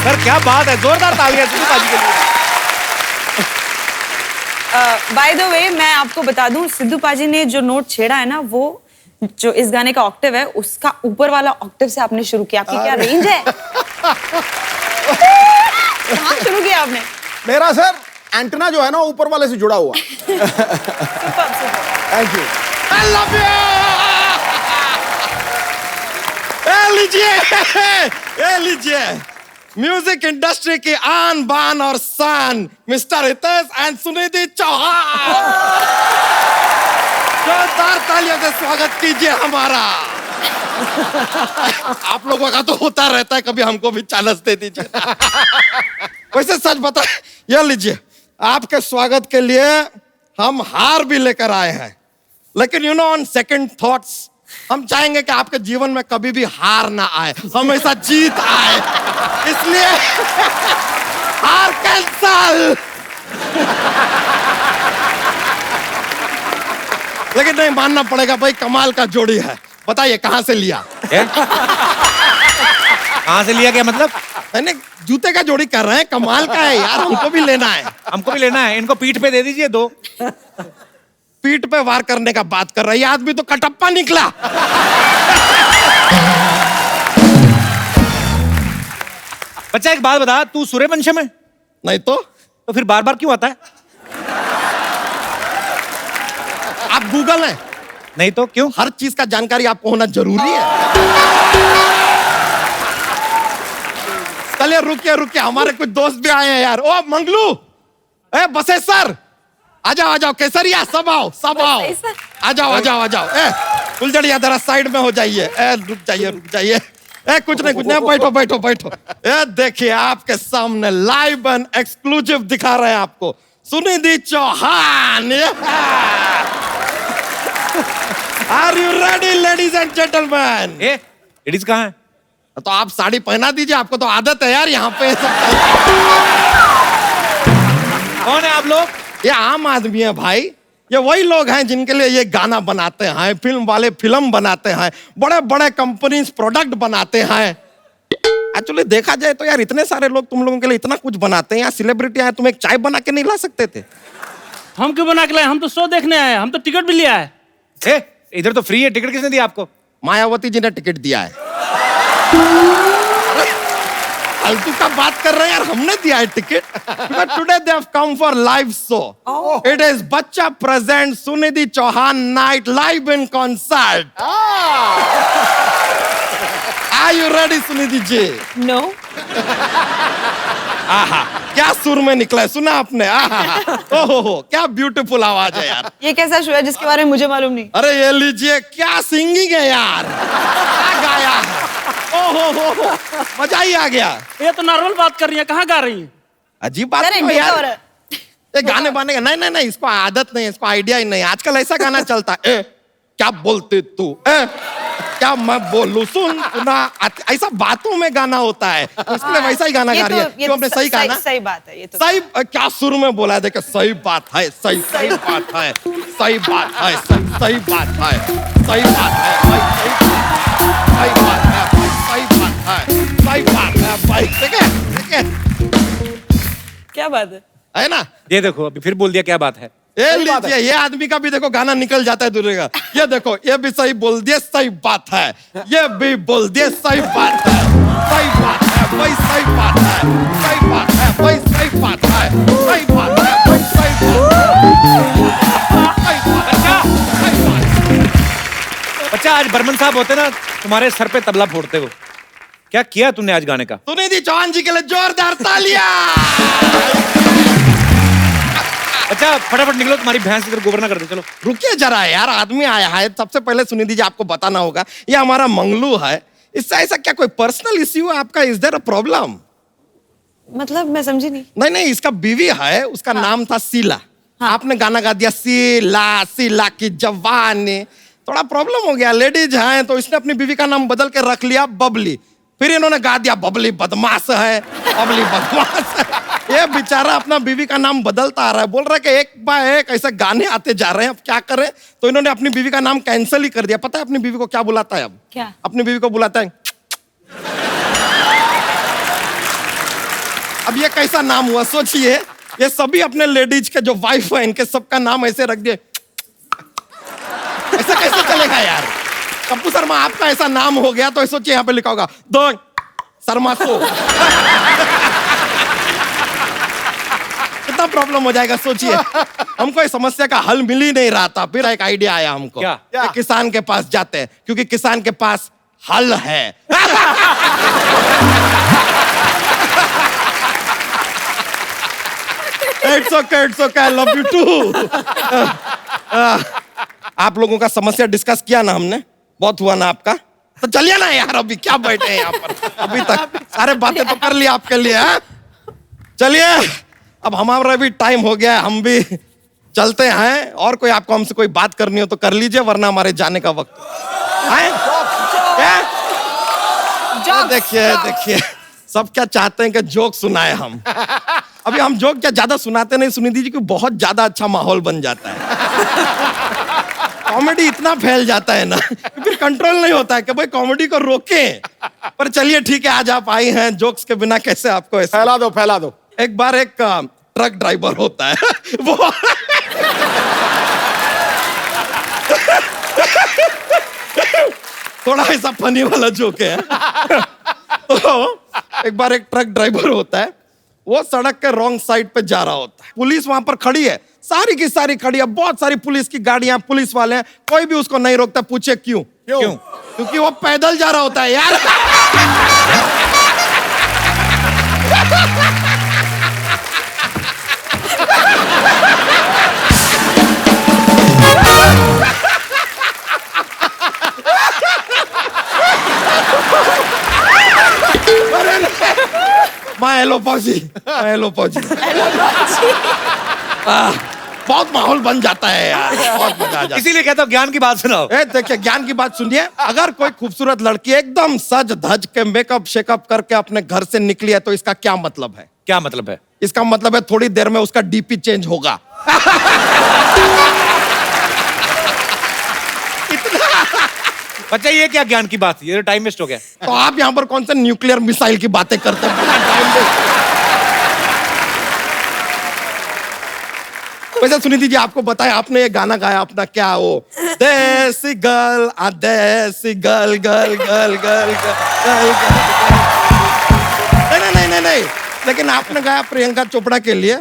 सर क्या बात है, जोरदार तालियां सुनिधि पाजी के लिए। बाय द वे मैं आपको बता दूं, सिद्धू पाजी ने जो नोट छेड़ा है ना, वो जो इस गाने का ऑक्टेव है उसका ऊपर वाला ऑक्टेव से आपने शुरू किया। आपकी क्या रेंज है? कहाँ शुरू किया आपने? मेरा सर एंटेना जो है ना ऊपर वाले से जुड़ा हुआ। Thank you. I love you! ए लीजिए म्यूजिक इंडस्ट्री की आन बान और शान मिस्टर हितेश एंड सुनिधि चौहान। जोरदार तालियों से स्वागत कीजिए हमारा। आप लोगों का तो होता रहता है, कभी हमको भी चांस दे दीजिए। वैसे सच बता, ये लीजिए आपके स्वागत के लिए हम हार भी लेकर आए हैं, लेकिन you know on second thoughts हम चाहेंगे कि आपके जीवन में कभी भी हार ना आए, हमेशा जीत आए, इसलिए हार कैंसल। लेकिन नहीं मानना पड़ेगा भाई, कमाल का जोड़ी है। बताइए कहां से लिया? कहां से लिया? क्या मतलब? मैंने जूते का जोड़ी कर रहे हैं, कमाल का है यार, हमको भी लेना है। हमको भी लेना है। इनको पीठ पे दे दीजिए 2। पीठ पे वार करने का बात कर रहा है, ये आदमी तो कटप्पा निकला। बच्चा एक बात बता, तू सूर्यवंशम है? नहीं तो फिर बार बार क्यों आता है? आप गूगल हैं? नहीं तो क्यों? हर चीज का जानकारी आपको होना जरूरी है। चलिए रुकिए रुकिए, हमारे कुछ दोस्त भी आए हैं यार। ओ मंगलू, ए बसेसर, आ जाओ, केसरिया, सब आओ। आ जाओ। ए फुलझड़िया जरा साइड में हो जाइए। ए रुक जाइए। ए कुछ नहीं, बैठो। ए देखिए आपके सामने लाइव एंड एक्सक्लूसिव दिखा रहे हैं आपको Sunidhi Chauhan. Are you ready ladies and gentleman? ए लेडीज कहाँ है? तो आप साड़ी पहना दीजिए, आपको तो आदत है यार यहाँ पे। कौन है आप लोग? ये आम आदमी है भाई, ये वही लोग हैं जिनके लिए ये गाना बनाते हैं, फिल्म वाले फिल्म बनाते हैं, बड़े बड़े कंपनीज प्रोडक्ट बनाते हैं। एक्चुअली देखा जाए तो यार इतने सारे लोग तुम लोगों के लिए इतना कुछ बनाते हैं, यहाँ सेलिब्रिटी आए, तुम एक चाय बना के नहीं ला सकते थे? हम क्यों बना के लाए? हम तो शो देखने आए, हम तो टिकट भी लिया है। इधर तो फ्री है, टिकट किसने दिया आपको? मायावती जी ने टिकट दिया है। फालतू का बात कर रहे हैं यार, हमने दिया है ticket. But today they have come for live show. It is बच्चा present Sunidhi Chauhan night live in concert. Are you ready Sunidhi ji? No. आहा, क्या सुर में निकला है, सुना आपने? आहा, ओहो, क्या ब्यूटीफुल आवाज है यार। ये कैसा शो है जिसके बारे में मुझे मालूम नहीं? अरे ये लीजिए, क्या सिंगिंग है यार, क्या गाया है, ओहो, मजा ही आ गया। ये तो नॉर्मल बात कर रही है, कहाँ गा रही है? अजीब बात अरे है देखो यार, और- ये गाने बाने का नहीं, इसको आदत नहीं है, इसको आइडिया ही नहीं। आजकल ऐसा गाना चलता है, ए, क्या बोलते तू, ए, क्या मैं बोलूं, सुन सुना, ऐसा बातों में गाना होता है, तो इसलिए वैसा ही गाना गा रही है। क्यों आपने सही कहा ना? सही बात है ये तो। सही क्या सुर में बोला है, देखो सही बात है, सही बात है, सही बात है, सही बात है, सही बात है, सही बात है, सही बात है, सही बात है भाई, ठीक है, क्या बात है ना? ये देखो अभी फिर बोल दिया क्या बात है। ये लीजिए, ये आदमी का भी देखो गाना निकल जाता है दूसरे का। ये देखो, ये भी सही बोल दिए, सही बात है, ये भी बोल दिए, सही बात है, सही बात है भाई, सही बात है, सही बात है भाई, सही बात है, सही बात है भाई, सही बात। अच्छा आज बर्मन साहब होते ना, तुम्हारे सर पे तबला फोड़ते हो, क्या किया तूने आज गाने का? सुनिधि चौहान जी के लिए जोरदार तालियां। अच्छा फटाफट निकलो, तुम्हारी भैंस इधर गोबर ना कर दे, चलो। रुकिए जरा यार, आदमी आया है। सबसे पहले सुनिधि जी आपको बताना होगा, ये हमारा मंगलू है, इससे ऐसा क्या कोई पर्सनल इश्यू है आपका? Is there a problem? मतलब मैं समझी नहीं। नहीं, इसका बीवी है, उसका नाम था शीला। आपने गाना गा दिया शीला, शीला की जवानी, थोड़ा प्रॉब्लम हो गया। लेडीज हैं तो इसने अपनी बीवी का नाम बदल के रख लिया बबली, फिर इन्होंने गा दिया बबली बदमाश है, बबली बदमाश है। ये बेचारा अपना बीवी का नाम बदलता आ रहा है, बोल रहा है कि एक बार एक ऐसे गाने आते जा रहे हैं, अब क्या करें? तो इन्होंने अपनी बीवी का नाम कैंसिल ही कर दिया। पता है अपनी बीवी को क्या बुलाता है अब? क्या? अपनी बीवी को बुलाता है, अब ये कैसा नाम हुआ सोचिए। ये सभी अपने लेडीज के जो वाइफ है, इनके सबका नाम ऐसे रख दिए, ऐसा कैसे चलेगा यार? कप्पू शर्मा आपका ऐसा नाम हो गया तो सोचिए यहाँ पे लिखा होगा दो शर्मा सो। कितना प्रॉब्लम हो जाएगा सोचिए। हमको इस समस्या का हल मिल ही नहीं रहा था, फिर एक आइडिया आया हमको। क्या? कि किसान के पास जाते हैं, क्योंकि किसान के पास हल है। It's okay, I love you too. आप लोगों का समस्या डिस्कस किया ना हमने, बहुत हुआ ना आपका, तो चलिए ना यार, अभी क्या बैठे हैं यहाँ पर, अभी तक सारे बातें तो कर लिया आपके लिए। चलिए अब हमारा भी टाइम हो गया है, हम भी चलते हैं। और कोई आपको हमसे कोई बात करनी हो तो कर लीजिए, वरना हमारे जाने का वक्त है। क्या? देखिए सब क्या चाहते हैं कि जोक सुनाए हम। अभी हम जोक क्या ज्यादा सुनाते नहीं सुनिधि जी, कि बहुत ज्यादा अच्छा माहौल बन जाता है। कॉमेडी इतना फैल जाता है ना, फिर कंट्रोल नहीं होता है कि भाई कॉमेडी को रोकें। पर चलिए ठीक है, आज आप आई हैं, जोक्स के बिना कैसे आपको ऐसे फैला दो। एक बार एक ट्रक ड्राइवर होता है, वो थोड़ा ऐसा फनी वाला जोक है। तो एक बार एक ट्रक ड्राइवर होता है, वो सड़क के रॉन्ग साइड पे जा रहा होता है। पुलिस वहां पर खड़ी है, सारी की सारी खड़ी है, बहुत सारी पुलिस की गाड़ियां, पुलिस वाले हैं, कोई भी उसको नहीं रोकता। पूछे क्यों? क्योंकि वो पैदल जा रहा होता है यार। हेलो पौजी। बहुत माहौल बन जाता है यार, बहुत मजा आ जाता है। इसीलिए कहता हूँ ज्ञान की बात सुनाओ। देखिए ज्ञान की बात सुनिए, अगर कोई खूबसूरत लड़की एकदम सज धज के मेकअप शेकअप करके अपने घर से निकली है तो इसका क्या मतलब है? क्या मतलब है? इसका मतलब है थोड़ी देर में उसका डीपी चेंज होगा। बच्चा ये क्या ज्ञान की बात, ये टाइम वेस्ट हो गया। तो आप यहाँ पर कौन से न्यूक्लियर मिसाइल की बातें करते हैं? वैसे सुनिधि जी आपको बताया, आपने ये गाना गाया अपना, क्या वो देसी गर्ल देसी girl girl girl girl girl. नहीं नहीं नहीं, लेकिन आपने गाया प्रियंका चोपड़ा के लिए,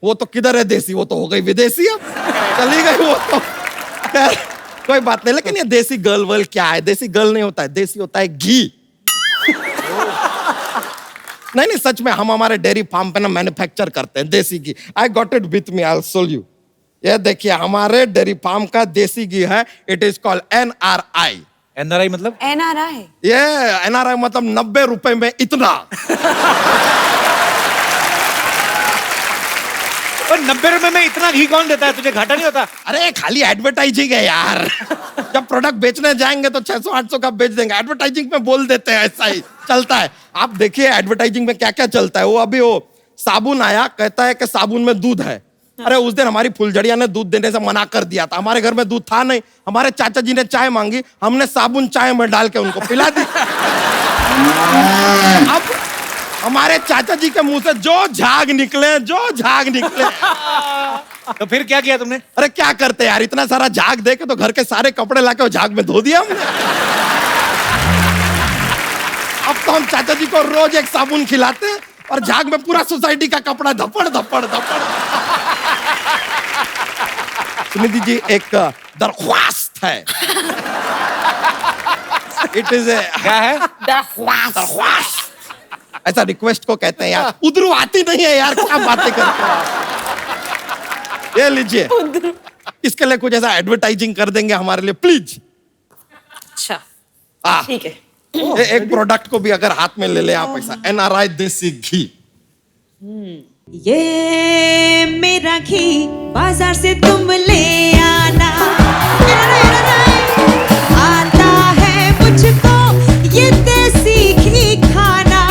वो तो किधर है देसी, वो तो हो गई विदेशी, अब चली गई वो तो। खैर, कोई बात नहीं, लेकिन ये देसी गर्ल वर्ल क्या है? देसी गर्ल नहीं होता है, देसी होता है घी। नहीं नहीं, सच में हम हमारे डेयरी फार्म पे ना मैन्युफैक्चर करते हैं desi ghee. I got it with me, I will show you. ये देखिए हमारे डेयरी फार्म का देसी घी है, it is called NRI। NRI मतलब? NRI ये NRI मतलब 90 रुपए में इतना। पर 90 रुपए में इतना घी कौन देता है? तुझे घाटा नहीं होता? अरे खाली एडवर्टाइजिंग है यार। जब प्रोडक्ट बेचने जाएंगे तो 600-800 का बेच देंगे, एडवर्टाइजिंग में बोल देते हैं, ऐसा ही चलता है। आप देखिए एडवर्टाइजिंग में क्या क्या चलता है। वो अभी वो साबुन आया, कहता है कि साबुन में दूध है। अरे उस दिन हमारी फुलझड़िया ने दूध देने से मना कर दिया था, हमारे घर में दूध था नहीं। हमारे चाचा जी ने चाय मांगी, हमने साबुन चाय में डाल के उनको पिला दी। अब हमारे चाचा जी के मुंह से जो झाग निकले, जो झाग निकले। तो फिर क्या किया तुमने? अरे क्या करते यार, इतना सारा झाग दे के तो घर के सारे कपड़े लाके वो झाग में धो दिया हमने। अब तो हम चाचा जी को रोज एक साबुन खिलाते हैं और झाग में पूरा सोसाइटी का कपड़ा धपड़ धपड़ धपड़। सुनिधि जी, एक दरख्वास्त है। इट इज क्या है? दरख्वास्त। ऐसा रिक्वेस्ट को कहते हैं यार। उधरू आती नहीं है यार, क्या बातें करते हो आप? ये लीजिए, इसके लिए कुछ ऐसा एडवर्टाइजिंग कर देंगे हमारे लिए प्लीज। अच्छा हाँ, ठीक है। एक प्रोडक्ट को भी अगर हाथ में ले ले आप, ऐसा NRI देसी घी। ये मेरा घी बाजार से तुम ले आना, आता है मुझको ये देसी घी खाना।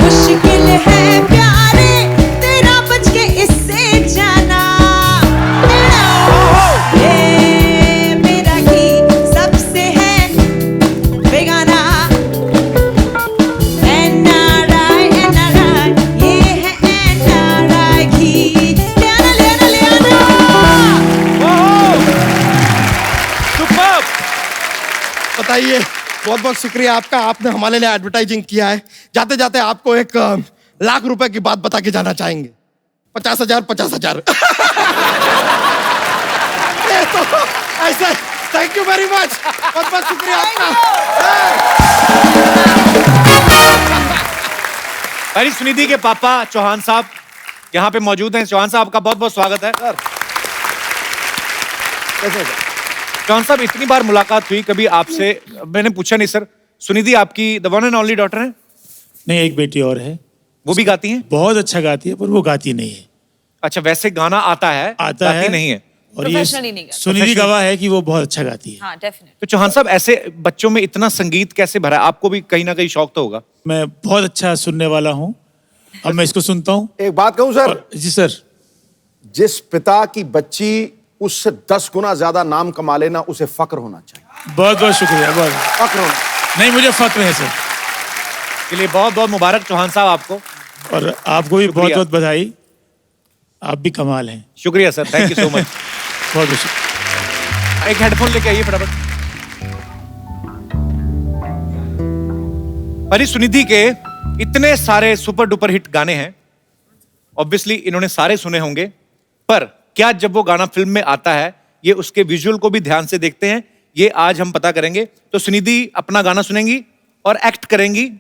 मुश्किल है प्यारे तेरा बच के इससे जाना। ये मेरा घी सबसे है बेगाना। NRI ये है NRI घी। ले आना ले आना ले आना। सुपर्ब! बताइए, बहुत बहुत शुक्रिया आपका, आपने हमारे लिए एडवर्टाइजिंग किया है। जाते जाते आपको 1,00,000 रुपए की बात बता के जाना चाहेंगे। 50,000 50,000। तो ऐसे, थैंक यू वेरी मच, बहुत बहुत शुक्रिया आपका। भाई सुनिधि के पापा चौहान साहब यहाँ पे मौजूद हैं। चौहान साहब का बहुत बहुत स्वागत है। चौहान साहब, इतनी बार मुलाकात हुई, कभी आपसे मैंने पूछा नहीं सर, सुनिधि आपकी the one and only daughter है? नहीं, एक बेटी और है। वो भी गाती हैं? बहुत अच्छा गाती है, पर वो गाती नहीं है। अच्छा, वैसे गाना आता है, आता गाती है नहीं है। और ये Professionally नहीं गाती। सुनिधि गवाह है कि वो बहुत अच्छा गाती है। हाँ डेफिनेट। तो चौहान साहब, ऐसे बच्चों में इतना संगीत कैसे भरा? आपको भी कहीं ना कहीं शौक तो होगा। मैं बहुत अच्छा सुनने वाला हूँ, अब मैं इसको सुनता हूँ। एक बात कहूं सर? जी सर। जिस पिता की बच्ची उससे 10 गुना ज्यादा नाम कमा लेना, उसे फक्र होना चाहिए। बहुत बहुत शुक्रिया। बहुत फक्र होना। नहीं, मुझे फक्र है सर। के लिए बहुत बहुत मुबारक चौहान साहब आपको, और आपको भी बहुत बहुत बधाई, आप भी कमाल हैं। शुक्रिया sir, thank you so much. बहुत बहुत शुक्रिया। एक हेडफोन लेके आइए फटाफट। परी सुनिधि के इतने सारे सुपर डुपर हिट गाने हैं, ऑब्वियसली इन्होंने सारे सुने होंगे, पर क्या जब वो गाना फिल्म में आता है, ये उसके विजुअल को भी ध्यान से देखते हैं? ये आज हम पता करेंगे। तो सुनिधि अपना गाना सुनेंगी और एक्ट करेंगी,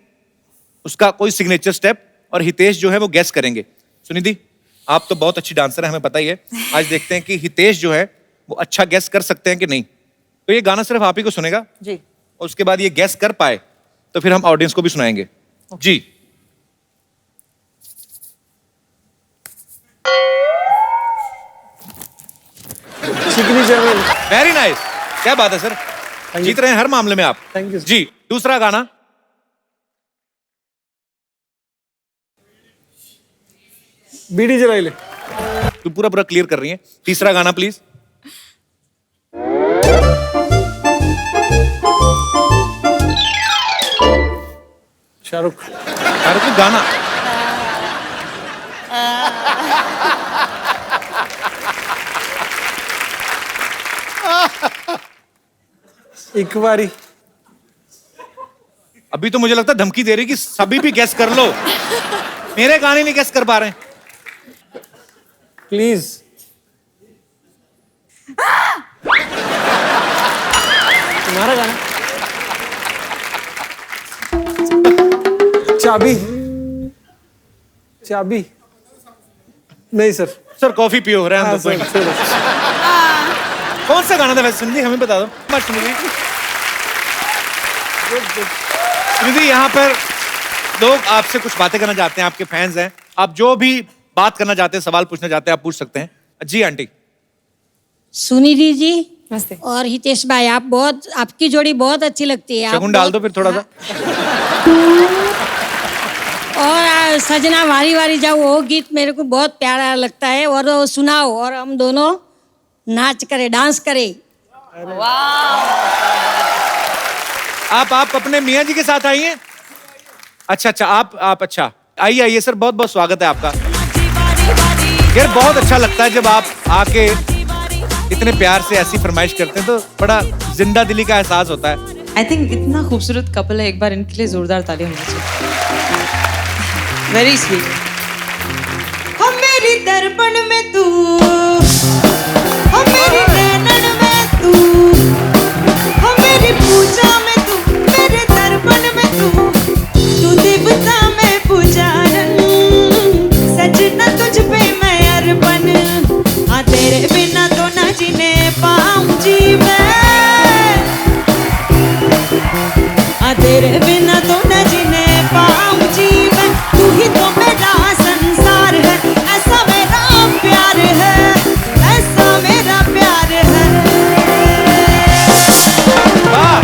उसका कोई सिग्नेचर स्टेप, और हितेश जो है वो गेस करेंगे। सुनिधि, आप तो बहुत अच्छी डांसर है, हमें पता ही है। आज देखते हैं कि हितेश जो है वो अच्छा गेस कर सकते हैं कि नहीं। तो ये गाना सिर्फ आप ही को सुनेगा जी, और उसके बाद ये गेस कर पाए तो फिर हम ऑडियंस को भी सुनाएंगे। जी। वेरी नाइस, क्या बात है सर, जीत रहे हैं हर मामले में आप। थैंक यू जी। दूसरा गाना। बीड़ी जलाई ले। तू पूरा पूरा क्लियर कर रही है। तीसरा गाना प्लीज। शाहरुख। शाहरुख का गाना। एक बारी अभी तो मुझे लगता है धमकी दे रही कि सभी भी गेस कर लो। मेरे गाने नहीं गेस कर पा रहे हैं। प्लीज। तुम्हारा गाना। चाबी। चाबी नहीं सर। सर कॉफी पियो रहे हैं हम तो। कौन सा गाना था वैसे सुनिधि, हमें बता दो। मत सुनिधि, सुनिधि यहाँ पर लोग आपसे कुछ बातें करना चाहते हैं, आपके फैंस हैं। आप जो भी बात करना चाहते हैं, सवाल पूछना चाहते हैं, आप पूछ सकते हैं। जी आंटी। सुनिधि जी नमस्ते। और हितेश भाई, आप बहुत, आपकी जोड़ी बहुत अच्छी लगती है। शगुन डाल दो फिर थोड़ा सा। और सजना वारी वारी जाओ, वो गीत मेरे को बहुत प्यारा लगता है। और वो सुनाओ और हम दोनों नाच करे, डांस करे। आप अपने मियाँ जी के साथ आई हैं? अच्छा, आप अच्छा, आइए आइए सर, बहुत बहुत स्वागत है आपका। यार बहुत अच्छा लगता है जब आप आके इतने प्यार से ऐसी फरमाइश करते हैं, तो बड़ा जिंदा दिली का एहसास होता है। आई थिंक इतना खूबसूरत कपल है, एक बार इनके लिए जोरदार ताली होनी चाहिए। Very sweet. हम मेरी दर्पण में तू, हम मेरी नैनन में तू, हम मेरी पूजा में तू, मेरे दर्पण में तू, तू देवता में पुजारन, सजना तुझ पे मैं अर्पण, हाँ तेरे बिना तो ना जीने पाऊं जी मैं, हाँ तेरे बिना तो ना जीने पाऊं जी मैं, तू ही तो मेरा संसार है, ऐसा मेरा प्यार है, ऐसा मेरा प्यार है। वाह,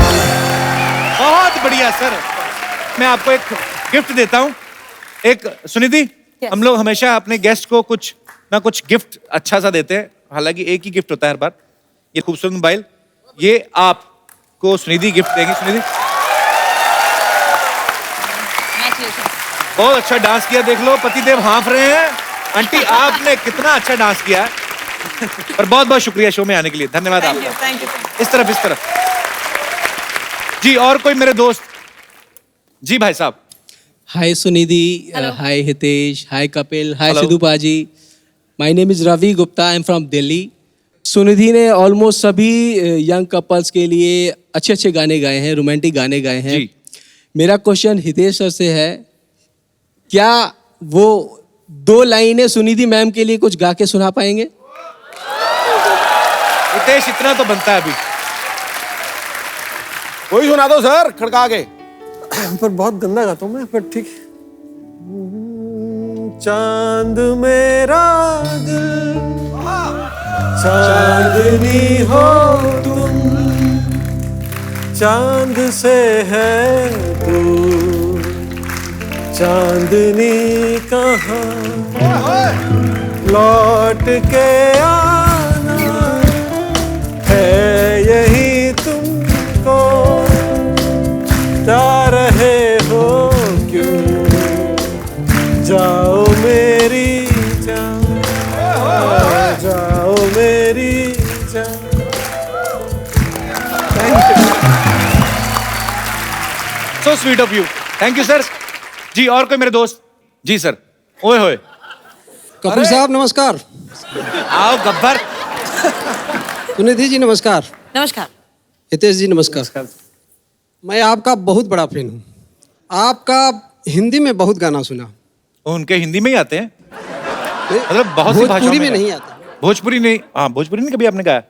बहुत बढ़िया सर। मैं आपको एक गिफ्ट देता हूँ। एक सुनिधि, हम लोग हमेशा अपने गेस्ट को कुछ ना कुछ गिफ्ट अच्छा सा देते हैं, हालांकि एक ही गिफ्ट होता है हर बार। ये खूबसूरत मोबाइल, ये आपको सुनिधि गिफ्ट देंगी। सुनिधि बहुत अच्छा डांस किया, देख लो पतिदेव हाँफ रहे हैं। आंटी आपने कितना अच्छा डांस किया है। और बहुत बहुत शुक्रिया शो में आने के लिए, धन्यवाद आपका। Thank you. इस तरफ जी। और कोई मेरे दोस्त? जी भाई साहब। हाय सुनिधि, हाय हितेश, हाय कपिल, हाय Hello. Sidhu paaji. My name is Ravi Gupta, I am from Delhi. Sunidhi ने ऑलमोस्ट सभी यंग कपल्स के लिए अच्छे अच्छे गाने गाए हैं, रोमांटिक गाने गाए हैं। जी। मेरा क्वेश्चन हितेश सर से है, क्या वो 2 लाइनें सुनिधि मैम के लिए कुछ गा के सुना पाएंगे? हितेश इतना तो बनता है अभी। कोई सुना दो सर, खड़का के। पर बहुत गंदा गाता हूँ मैं, पर ठीक। चांद मेरा दिल, चांदनी हो तुम, चांद से है दूर, चांदनी कहाँ लौट के आना है, यही तुमको जा रहे हो क्यों, जाओ मेरी जान, जाओ मेरी जान। So sweet of you, thank you sir. जी और कोई मेरे दोस्त? जी सर। ओए होए, कपिल साहब नमस्कार। आओ गब्बर। सुनिधि जी नमस्कार। नमस्कार। हितेश जी नमस्कार। मैं आपका बहुत बड़ा फैन हूँ। आपका हिंदी में बहुत गाना सुना। उनके हिंदी में ही आते हैं, मतलब बहुत सी भाषाओं भोजपुरी में नहीं आता। भोजपुरी नहीं, हाँ भोजपुरी नहीं कभी आपने गाया?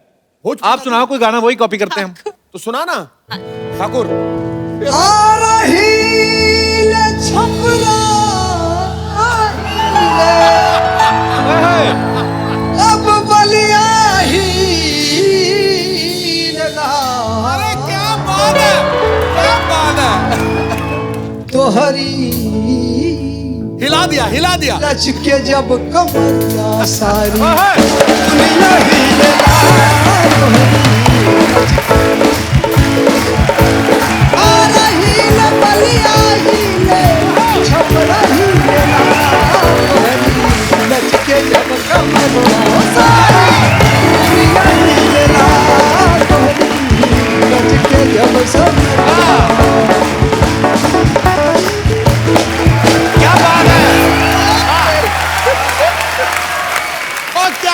आप सुनाओ कोई गाना, वही कॉपी करते हैं हम। तो सुना ना ठाकुर। अब बलिया ही लगा। अरे क्या बात है, क्या बात है। तो हरी हिला दिया, हिला दिया। लच के जब कमरिया सारी दुनिया ही लगा। आ रही ले बलिया ही ले, छपरा ही लगा। लच के जब कमरिया सारी दुनिया ही लगा। लच के जब सब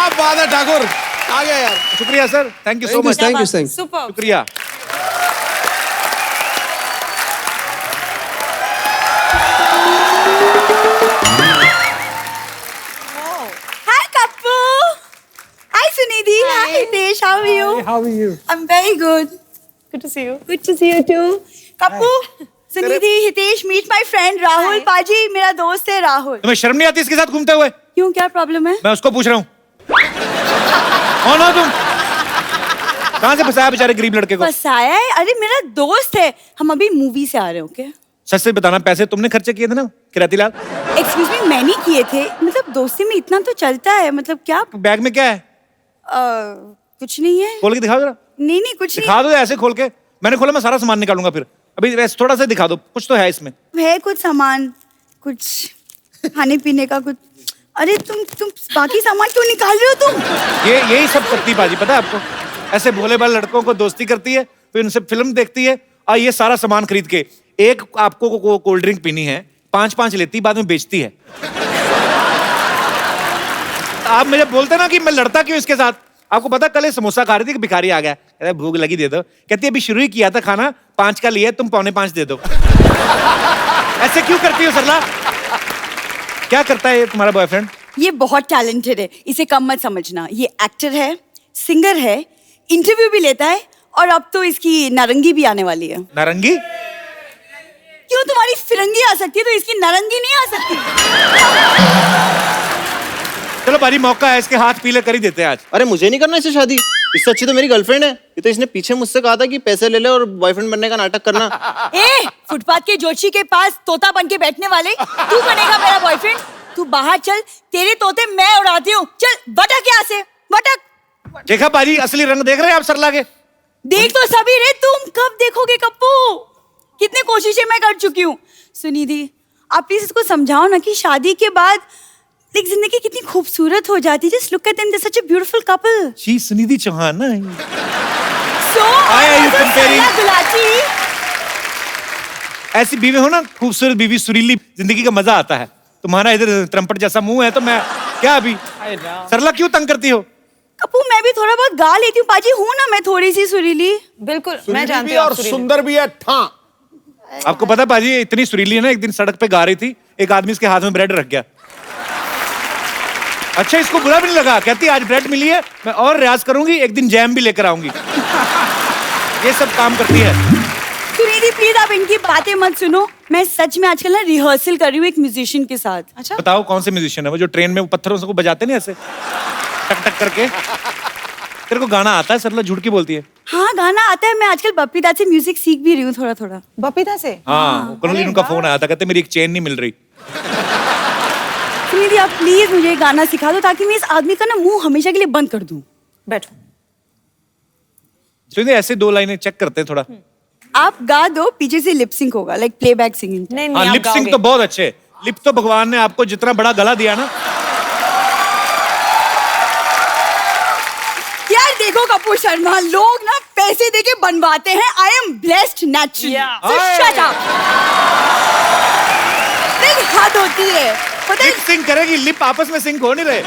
क्या बात है ठाकुर, आ गया यार। शुक्रिया sir, thank you so much. Thank you super. शुक्रिया। Hi, Kappu. Hi, Sunidhi. Hi, Hitesh. How are you? How are you? I'm very good. Good to see you. Good to see you too. Kappu, Sunidhi, Hitesh, meet my friend Rahul. पाजी, मेरा दोस्त है राहुल। तुम्हें शर्म नहीं आती इसके साथ घूमते हुए? क्यों, क्या प्रॉब्लम है? मैं उसको पूछ रहा हूँ। कौन हो तुम? कहाँ से फंसाया बेचारे गरीब लड़के को? फंसाया है? अरे मेरा दोस्त है, हम अभी मूवी से आ रहे हैं, ओके? सच से बताना, पैसे तुमने खर्चे किए थे ना किराती लाल? एक्सक्यूज मी, मैंने किए थे। मतलब दोस्ती में इतना तो चलता है। मतलब क्या? बैग में क्या है? कुछ नहीं है। खोल के दिखाओ जरा। नहीं नहीं, कुछ नहीं दिखा दो ऐसे खोल के। मैंने खोला, मैं सारा सामान निकालूंगा फिर। अभी वैसे थोड़ा सा दिखा दो, कुछ तो है इसमें। है कुछ सामान, कुछ खाने पीने का कुछ। अरे तुम बाकी सामान क्यों निकाल रहे हो तुम? यही सब करती बाजी, पता है आपको? ऐसे भोले भाले लड़कों को दोस्ती करती है, फिर उनसे फिल्म देखती है और ये सारा सामान खरीद के, एक आपको कोल्ड ड्रिंक पीनी है, 5-5 लेती, बाद में बेचती है। आप मुझे बोलते ना कि मैं लड़ता क्यों इसके साथ। आपको पता, कल समोसा खा रही थी कि भिखारी आ गया, कहता भूख लगी दे दो। कहती अभी शुरू ही किया था खाना, 5 का लिया, तुम 4.25 दे दो। ऐसे क्यों करती हो सरला? क्या करता है ये तुम्हारा बॉयफ्रेंड? ये बहुत टैलेंटेड है, इसे कम मत समझना। ये एक्टर है, सिंगर है, इंटरव्यू भी लेता है, और अब तो इसकी नारंगी भी आने वाली है। नारंगी? क्यों, तुम्हारी फिरंगी आ सकती है तो इसकी नारंगी नहीं आ सकती? चलो भारी मौका है, इसके हाथ पीले कर ही देते हैं आज। अरे मुझे नहीं करना इससे शादी, इससे अच्छी तो मेरी गर्लफ्रेंड है। ये तो इसने पीछे मुझसे कहा था कि पैसे ले ले और बॉयफ्रेंड बनने का नाटक करना। ए, फुटपाथ के जोशी के पास तोता बन के बैठने वाले, तू बनेगा मेरा बॉयफ्रेंड? तू बाहर चल, तेरे तोते मैं उड़ाती हूँ। चल भटक यहाँ से, भटक। देखा बाजी, असली रंग देख रहे हैं आप सरला के? देख तो सभी रे, तुम कब देखोगे कप्पू? कितनी कोशिशें मैं कर चुकी हूँ। सुनिधि, आप प्लीज इसको समझाओ ना कि शादी के बाद एक जिंदगी कितनी खूबसूरत हो जाती है। Just look at them, they are such a beautiful couple. She Sunidhi Chauhan ना। सो गुलाटी, ऐसी बीवी हो ना, खूबसूरत बीवी, सुरीली, जिंदगी का मजा आता है। तुम्हारा इधर त्रंपट जैसा मुंह है तो मैं क्या अभी। सरला क्यों तंग करती हो? कप्पू, मैं भी थोड़ा बहुत गा लेती हूँ पाजी, हूँ ना मैं थोड़ी सी सुरीली। बिल्कुल, मैं जानती हूँ और सुंदर भी है। ठां। आपको पता पाजी, इतनी सुरीली है ना, एक दिन सड़क पे गा रही थी, एक आदमी इसके हाथ में ब्रेड रख गया। अच्छा, इसको बुरा भी नहीं लगा, कहती आज ब्रेड मिली है, मैं और रियाज करूंगी, एक दिन जैम भी लेकर आऊंगी। ये सब काम करती है। सुनिधि, प्लीज आप इनकी बातें मत सुनो। मैं सच में आजकल ना रिहर्सल कर रही हूँ एक म्यूजिशियन के साथ। अच्छा, बताओ कौन से म्यूजिशियन है वो, जो ट्रेन में वो पत्थरों से को बजाते नहीं ऐसे टक टक करके? तेरे को गाना आता है सरला? झूठ की बोलती है। हाँ, गाना आता है। मैं आजकल बप्पी दा से म्यूजिक सीख भी रही हूँ थोड़ा थोड़ा। बप्पी दा से? हाँ, कल उनका फोन आया था, कहते मेरी एक चेन नहीं मिल रही। सुनिधि, आप प्लीज मुझे गाना सिखा दो ताकि मैं इस आदमी का ना मुंह हमेशा के लिए बंद कर दूं। बैठो। सुनिधि, ऐसे 2 लाइनें चेक करते हैं थोड़ा। आप गा दो, पीछे से लिप सिंक होगा, लाइक प्लेबैक सिंगिंग। नहीं हाँ, लिप सिंक तो बहुत अच्छे। लिप तो भगवान ने आपको जितना बड़ा गला दिया ना। यार देखो कपूर शर्मा, लोग ना पैसे देके बनवाते हैं। I am blessed naturally, so shut up. हद होती है। लिप सिंक करेगी, लिप आपस में सिंक हो नहीं रहे।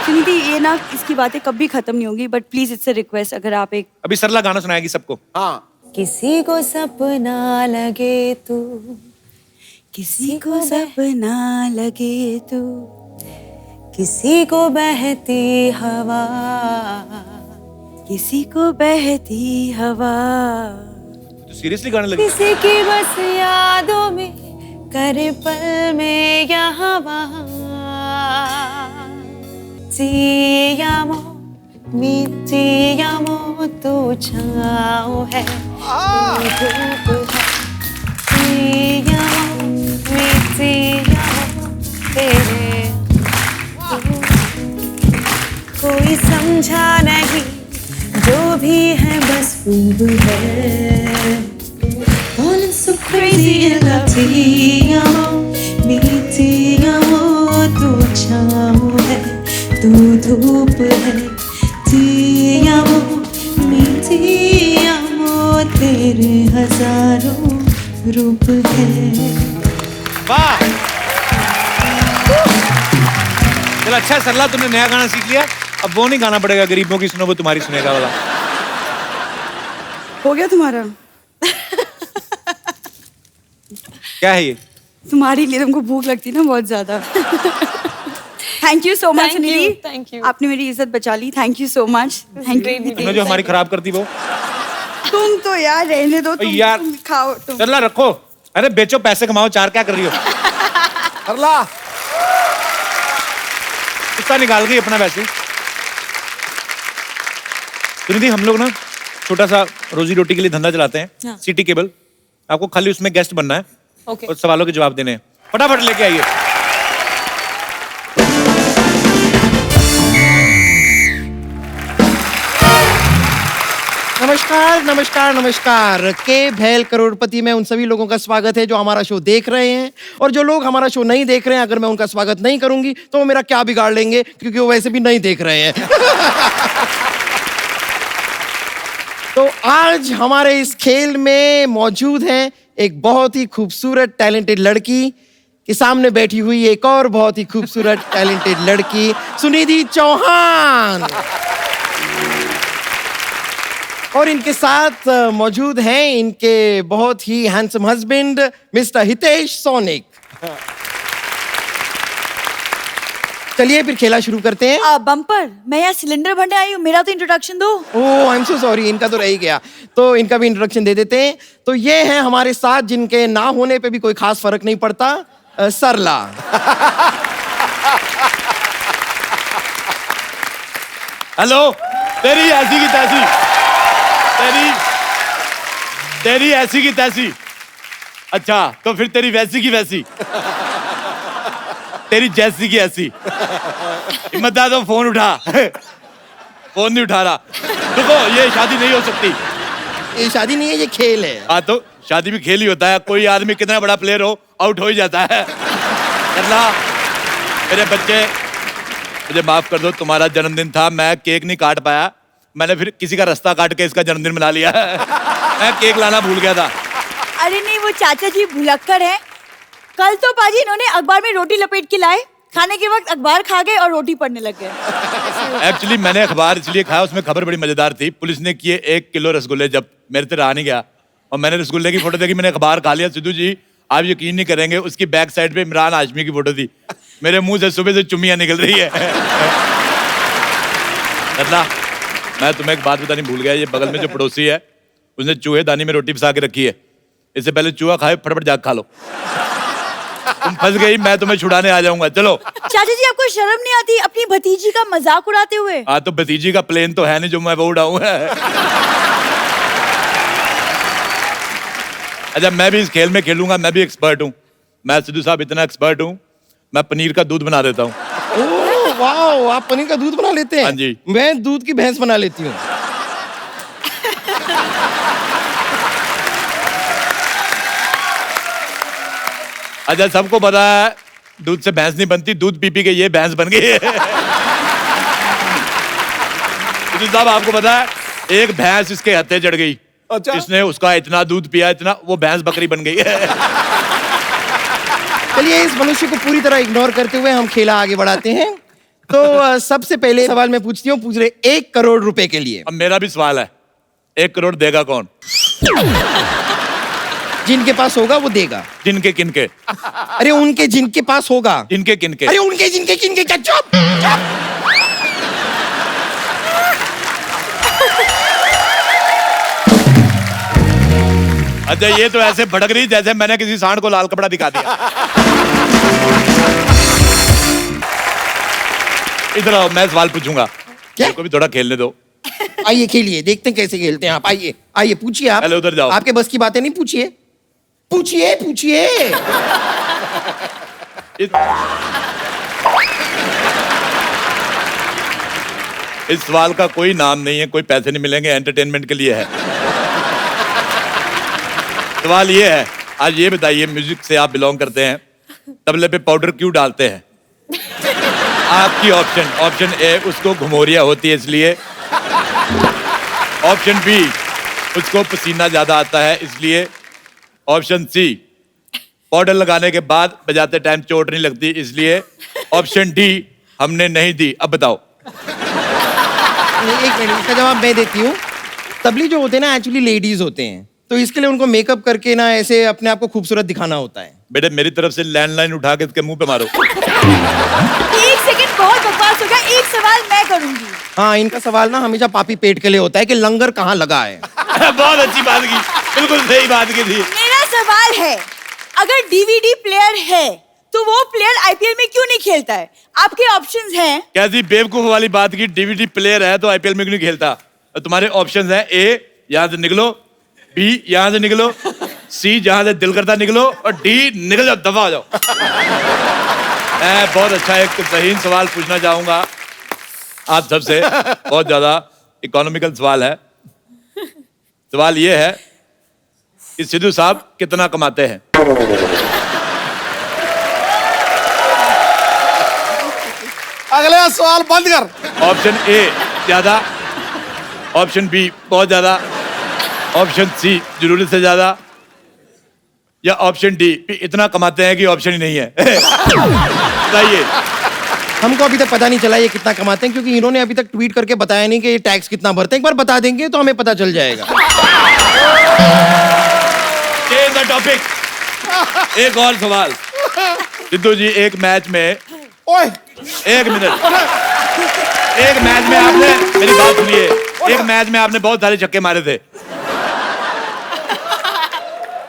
सुनिधि, ये ना इसकी बातें कभी खत्म नहीं होगी, but please it's a request, अगर आप एक अभी सरला गाना सुनाएगी सबको। हाँ। किसी को सपना लगे तू, किसी को सपना लगे तू, किसी को बहती हवा, किसी को बहती हवा, तो सीरियसली गाने लगी? किसी की बस यादों में करे पल में यहाँ वहाँ। Ti amo, ti amo, tu छाँव है, तू धूप है। Ti amo, ti amo, तेरे कोई समझा नहीं, जो भी है बस खूब है। Falling so crazy in love, ti amo, ti amo, तू छाँव है, तू धूप है। Ti amo, ti amo, तेरे हजारों रूप है। वाह, चलो अच्छा है सरला, तुमने नया गाना सीख लिया, अब वो नहीं गाना पड़ेगा गरीबों की सुनो वो तुम्हारी सुनेगा वाला। हो गया तुम्हारा? क्या है ये? तुम्हारे लिए, तुमको भूख लगती है ना बहुत ज्यादा। Thank you so much Sunidhi, thank you. आपने मेरी इज्जत बचा ली। Thank you so much. Thank you. तुमने जो हमारी खराब कर दी वो। तुम तो यार रहने दो, तुम यार तुम खाओ तुम। सरला रखो, अरे बेचो पैसे कमाओ, चार क्या कर रही हो? सरला कितना निकाल गई अपना वैसे। सुनिधि हम लोग ना छोटा सा रोजी रोटी के लिए धंधा चलाते हैं, हाँ। City cable. आपको खाली उसमें गेस्ट बनना है Okay. और सवालों के जवाब देने हैं। फटाफट लेके आइए। नमस्कार नमस्कार नमस्कार। के भैल करोड़पति में उन सभी लोगों का स्वागत है जो हमारा शो देख रहे हैं, और जो लोग हमारा शो नहीं देख रहे हैं, अगर मैं उनका स्वागत नहीं करूंगी तो वो मेरा क्या बिगाड़ लेंगे, क्योंकि वो वैसे भी नहीं देख रहे हैं। तो आज हमारे इस खेल में मौजूद है एक बहुत ही खूबसूरत टैलेंटेड लड़की के सामने बैठी हुई एक और बहुत ही खूबसूरत टैलेंटेड लड़की सुनिधि चौहान, और इनके साथ मौजूद हैं इनके बहुत ही handsome husband mister Hitesh Sonik. चलिए फिर खेला शुरू करते हैं। बम्पर, मैं यहाँ सिलेंडर भरने आई हूँ, मेरा तो इंट्रोडक्शन दो। ओह आई एम सो सॉरी, इनका तो रह ही गया, तो इनका भी इंट्रोडक्शन दे देते हैं। तो ये हैं हमारे साथ जिनके ना होने पे भी कोई खास फर्क नहीं पड़ता, सरला। हेलो, तेरी ऐसी की तैसी, तेरी ऐसी की तैसी। अच्छा तो फिर तेरी वैसी की वैसी, तेरी जैसी की ऐसी। हिम्मत है तो फोन उठा। फोन नहीं उठा रहा। देखो ये शादी नहीं हो सकती। ये शादी नहीं है, ये खेल है। हाँ तो शादी भी खेल ही होता है, कोई आदमी कितना बड़ा प्लेयर हो आउट हो ही जाता है। करना मेरे बच्चे, मुझे माफ कर दो, तुम्हारा जन्मदिन था, मैं केक नहीं काट पाया, मैंने फिर किसी का रास्ता काट के इसका जन्मदिन मना लिया। मैं केक लाना भूल गया था। अरे नहीं, वो चाचा जी भुलक्कड़ हैं। कल तो पाजी इन्होंने अखबार में रोटी लपेट के लाए, खाने के वक्त अखबार खा गए और रोटी पढ़ने लग गए। एक्चुअली मैंने अखबार इसलिए खाया, उसमें खबर बड़ी मजेदार थी। पुलिस ने किए 1 किलो रसगुल्ले, जब मेरे से रहा नहीं गया और मैंने रसगुल्ले की फोटो देखी, मैंने अखबार खा लिया। सिद्धू जी आप यकीन नहीं करेंगे, उसकी बैक साइड पे इमरान हाशमी की फोटो थी। मेरे मुंह से सुबह से चुम्मियां निकल रही है। मैं तुम्हें एक बात बतानी भूल गया, ये बगल में जो पड़ोसी है उसने चूहे दानी में रोटी फंसा के रखी है। इससे पहले चूहा खाए फटाफट जाग खा लो। तुम फंस गई, मैं तुम्हें छुड़ाने आ जाऊंगा। चलो। चाचा जी आपको शर्म नहीं आती अपनी भतीजी का मजाक उड़ाते हुए? हाँ तो भतीजी का प्लेन तो है नहीं जो मैं वो उड़ाऊं। अच्छा मैं भी इस खेल में खेलूंगा, मैं भी एक्सपर्ट हूँ। मैं सिद्धू साहब इतना एक्सपर्ट हूँ, मैं पनीर का दूध बना देता हूँ। ओह वाओ, आप पनीर का दूध बना लेते हैं? हाँ जी। मैं दूध की भैंस बना लेती हूँ। अच्छा सबको पता है दूध से भैंस नहीं बनती, दूध पी पी के ये भैंस बन गई है। सिद्धू साहब आपको पता है, एक भैंस इसके हत्थे चढ़ गई। अच्छा? इसने उसका इतना दूध पिया, इतना, वो भैंस बकरी बन गई है। चलिए इस मनुष्य को पूरी तरह इग्नोर करते हुए हम खेला आगे बढ़ाते हैं। तो सबसे पहले सवाल मैं पूछती हूँ, पूछ रहे 1 करोड़ रुपए के लिए। अब मेरा भी सवाल है, 1 करोड़ देगा कौन? जिनके पास होगा वो देगा। जिनके किनके? अरे उनके जिनके पास होगा। जिनके किनके? अरे उनके जिनके किनके क्या? चुप चुप। अच्छा ये तो ऐसे भड़क रही जैसे मैंने किसी सांड को लाल कपड़ा दिखा दिया। इधर आओ, मैं सवाल पूछूंगा। मेरे को भी थोड़ा खेलने दो। आइए खेलिए, देखते हैं कैसे खेलते हैं आप। आइए आइए पूछिए आप। पहले उधर जाओ। आपके बस की बातें नहीं, पूछिए पूछिए पूछिए। इस सवाल का कोई नाम नहीं है, कोई पैसे नहीं मिलेंगे, एंटरटेनमेंट के लिए है। सवाल ये है, आज ये बताइए, म्यूजिक से आप बिलोंग करते हैं, तबले पे पाउडर क्यों डालते हैं? आपकी ऑप्शन ए, उसको घुमोरिया होती है इसलिए। ऑप्शन बी, उसको पसीना ज्यादा आता है इसलिए। ऑप्शन सी, पाउडर लगाने के बाद बजाते टाइम चोट नहीं लगती इसलिए। ऑप्शन डी, हमने नहीं दी। अब बताओ। एक मिनट, इसका जवाब मैं देती हूँ। तबली जो होते हैं ना एक्चुअली लेडीज होते हैं, तो इसके लिए उनको मेकअप करके ना ऐसे अपने आप को खूबसूरत दिखाना होता है। बेटे मेरी तरफ से लैंडलाइन उठा के इसके मुंह पे मारो। 1 सेकंड, बहुत बकवास हो गया। एक सवाल मैं करूंगी। हाँ, इनका सवाल ना हमेशा पापी पेट के लिए होता है कि लंगर कहाँ लगा है। बहुत अच्छी बात की, बिल्कुल सही बात की थी। मेरा सवाल है, अगर डीवीडी प्लेयर है तो वो प्लेयर आईपीएल में क्यों नहीं खेलता है? आपके ऑप्शंस हैं। कैसी बेवकूफ वाली बात की, डीवीडी प्लेयर है तो आईपीएल में क्यों नहीं खेलता? तो तुम्हारे ऑप्शंस हैं, ए यहाँ से निकलो, बी यहाँ से निकलो, सी जहाँ से दिल करता निकलो, और डी निकल जाओ, दफा हो जाओ। मैं बहुत अच्छा एक सही सवाल पूछना चाहूंगा आप सबसे, बहुत ज्यादा इकोनॉमिकल सवाल है। सवाल ये है कि सिद्धू साहब कितना कमाते हैं? अगला सवाल बंद कर। ऑप्शन ए ज्यादा, ऑप्शन बी बहुत ज्यादा, ऑप्शन सी जरूरत से ज्यादा, या ऑप्शन डी इतना कमाते हैं कि ऑप्शन ही नहीं है। बताइए। हमको अभी तक पता नहीं चला ये कितना कमाते हैं, क्योंकि इन्होंने अभी तक ट्वीट करके बताया नहीं कि ये टैक्स कितना भरते हैं। एक बार बता देंगे तो हमें पता चल जाएगा। Change the topic. एक और सवाल। सिद्धू जी, एक मैच में, ओए, एक मिनट, एक मैच में आपने, मेरी बात सुनिए, एक मैच में आपने बहुत सारे छक्के मारे थे।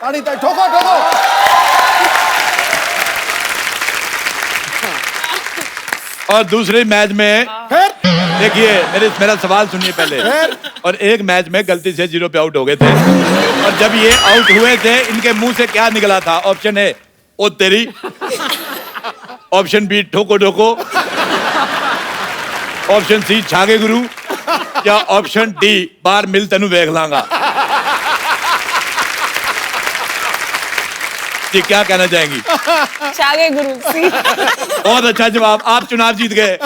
ठोको ठोको। और दूसरे मैच में देखिए, मेरा सवाल सुनिए पहले। और एक मैच में गलती से 0 पे आउट हो गए थे, और जब ये आउट हुए थे इनके मुंह से क्या निकला था? ऑप्शन ए ओ तेरी, ऑप्शन बी ठोको ठोको, ऑप्शन सी छागे गुरु, या ऑप्शन डी बार मिल तनु वेख लांगा। जी क्या कहना चाहेंगी? छागे गुरु सी। बहुत अच्छा जवाब, आप चुनाव जीत गए।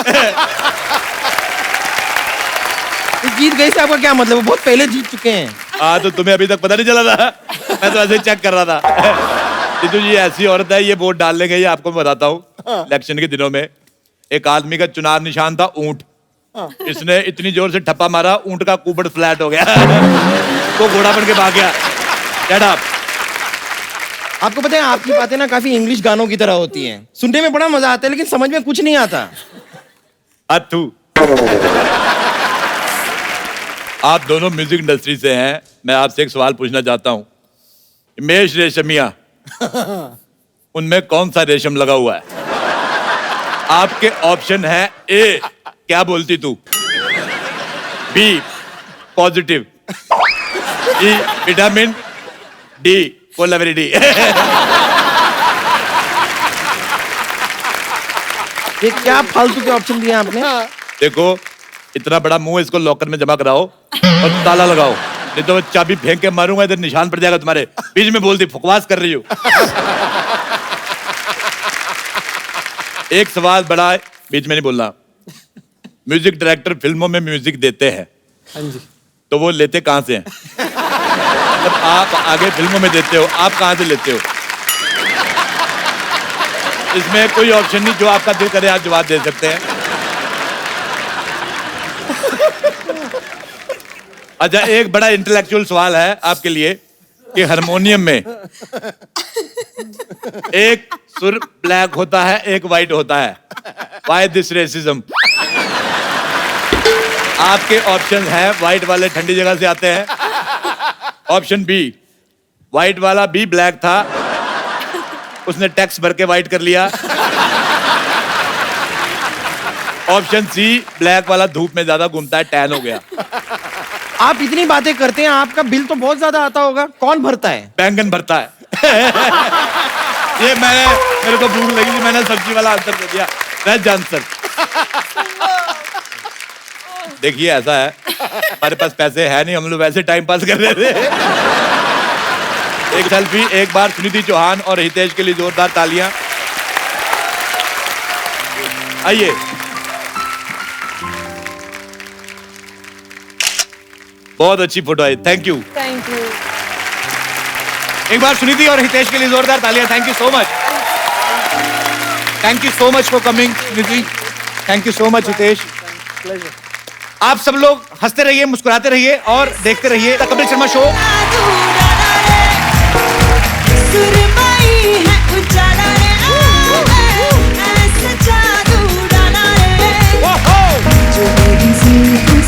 जीत गए से आपका क्या मतलब? वो बहुत पहले जीत चुके हैं। हाँ, तो तुम्हें अभी तक पता नहीं चला था? मैं तो ऐसे चेक कर रहा था। सिद्धू जी ऐसी औरत है, ये वोट डालने गई, आपको मैं बताता हूँ। इलेक्शन के दिनों में एक आदमी का चुनाव निशान था ऊंट। इसने इतनी जोर से ठप्पा मारा, ऊंट का कुबड़ फ्लैट हो गया। तो घोड़ा बन के भाग गया। Get up। आपको पता है आपकी बातें ना काफी इंग्लिश गानों की तरह होती हैं। सुनने में बड़ा मजा आता है लेकिन समझ में कुछ नहीं आता। अथू। आप दोनों म्यूजिक इंडस्ट्री से हैं, मैं आपसे एक सवाल पूछना चाहता हूं। हिमेश रेशमिया, उनमें कौन सा रेशम लगा हुआ है? आपके ऑप्शन है, ए क्या बोलती तू, B positive, C vitamin, D कोलावेरिटी। ये क्या फालतू के ऑप्शन दिए आपने? देखो, इतना बड़ा मुंह, इसको लॉकर में जमा कराओ और ताला लगाओ, नहीं तो चाबी फेंक के मारूंगा, इधर निशान पड़ जाएगा तुम्हारे। बीच में बोलती बकवास कर रही हो। एक सवाल बड़ा, बीच में नहीं बोलना। म्यूजिक डायरेक्टर फिल्मों में म्यूजिक देते हैं, हाँ जी, तो वो लेते कहां से हैं? मतलब आप आगे फिल्मों में देते हो, आप कहां से लेते हो? इसमें कोई ऑप्शन नहीं, जो आपका दिल करे आप जवाब दे सकते हैं। अच्छा, एक बड़ा इंटेलेक्चुअल सवाल है आपके लिए कि हारमोनियम में एक सुर ब्लैक होता है, एक वाइट होता है। Why this racism? आपके ऑप्शन है, व्हाइट वाले ठंडी जगह से आते हैं, ऑप्शन बी व्हाइट वाला भी ब्लैक था, उसने टैक्स भर के व्हाइट कर लिया, ऑप्शन सी ब्लैक वाला धूप में ज्यादा घूमता है, टैन हो गया। आप इतनी बातें करते हैं, आपका बिल तो बहुत ज्यादा आता होगा। कौन भरता है? बैंगन भरता है। ये मेरे को भूख लगी थी, मैंने सब्जी वाला आंसर दे दिया। Vague answer. देखिए ऐसा है, हमारे पास पैसे है नहीं, हम लोग वैसे टाइम पास कर रहे थे। एक सेल्फी एक बार सुनिधि चौहान और हितेश के लिए जोरदार तालियां। आइए, बहुत अच्छी photo I, thank you. Thank you. एक बार सुनिधि और हितेश के लिए जोरदार तालियां। Thank you so much, thank you so much for coming Sunidhi. Thank you so much Hitesh. आप सब लोग हंसते रहिए, मुस्कुराते रहिए और देखते रहिए द कपिल शर्मा शो। जो मेरी जिंदगी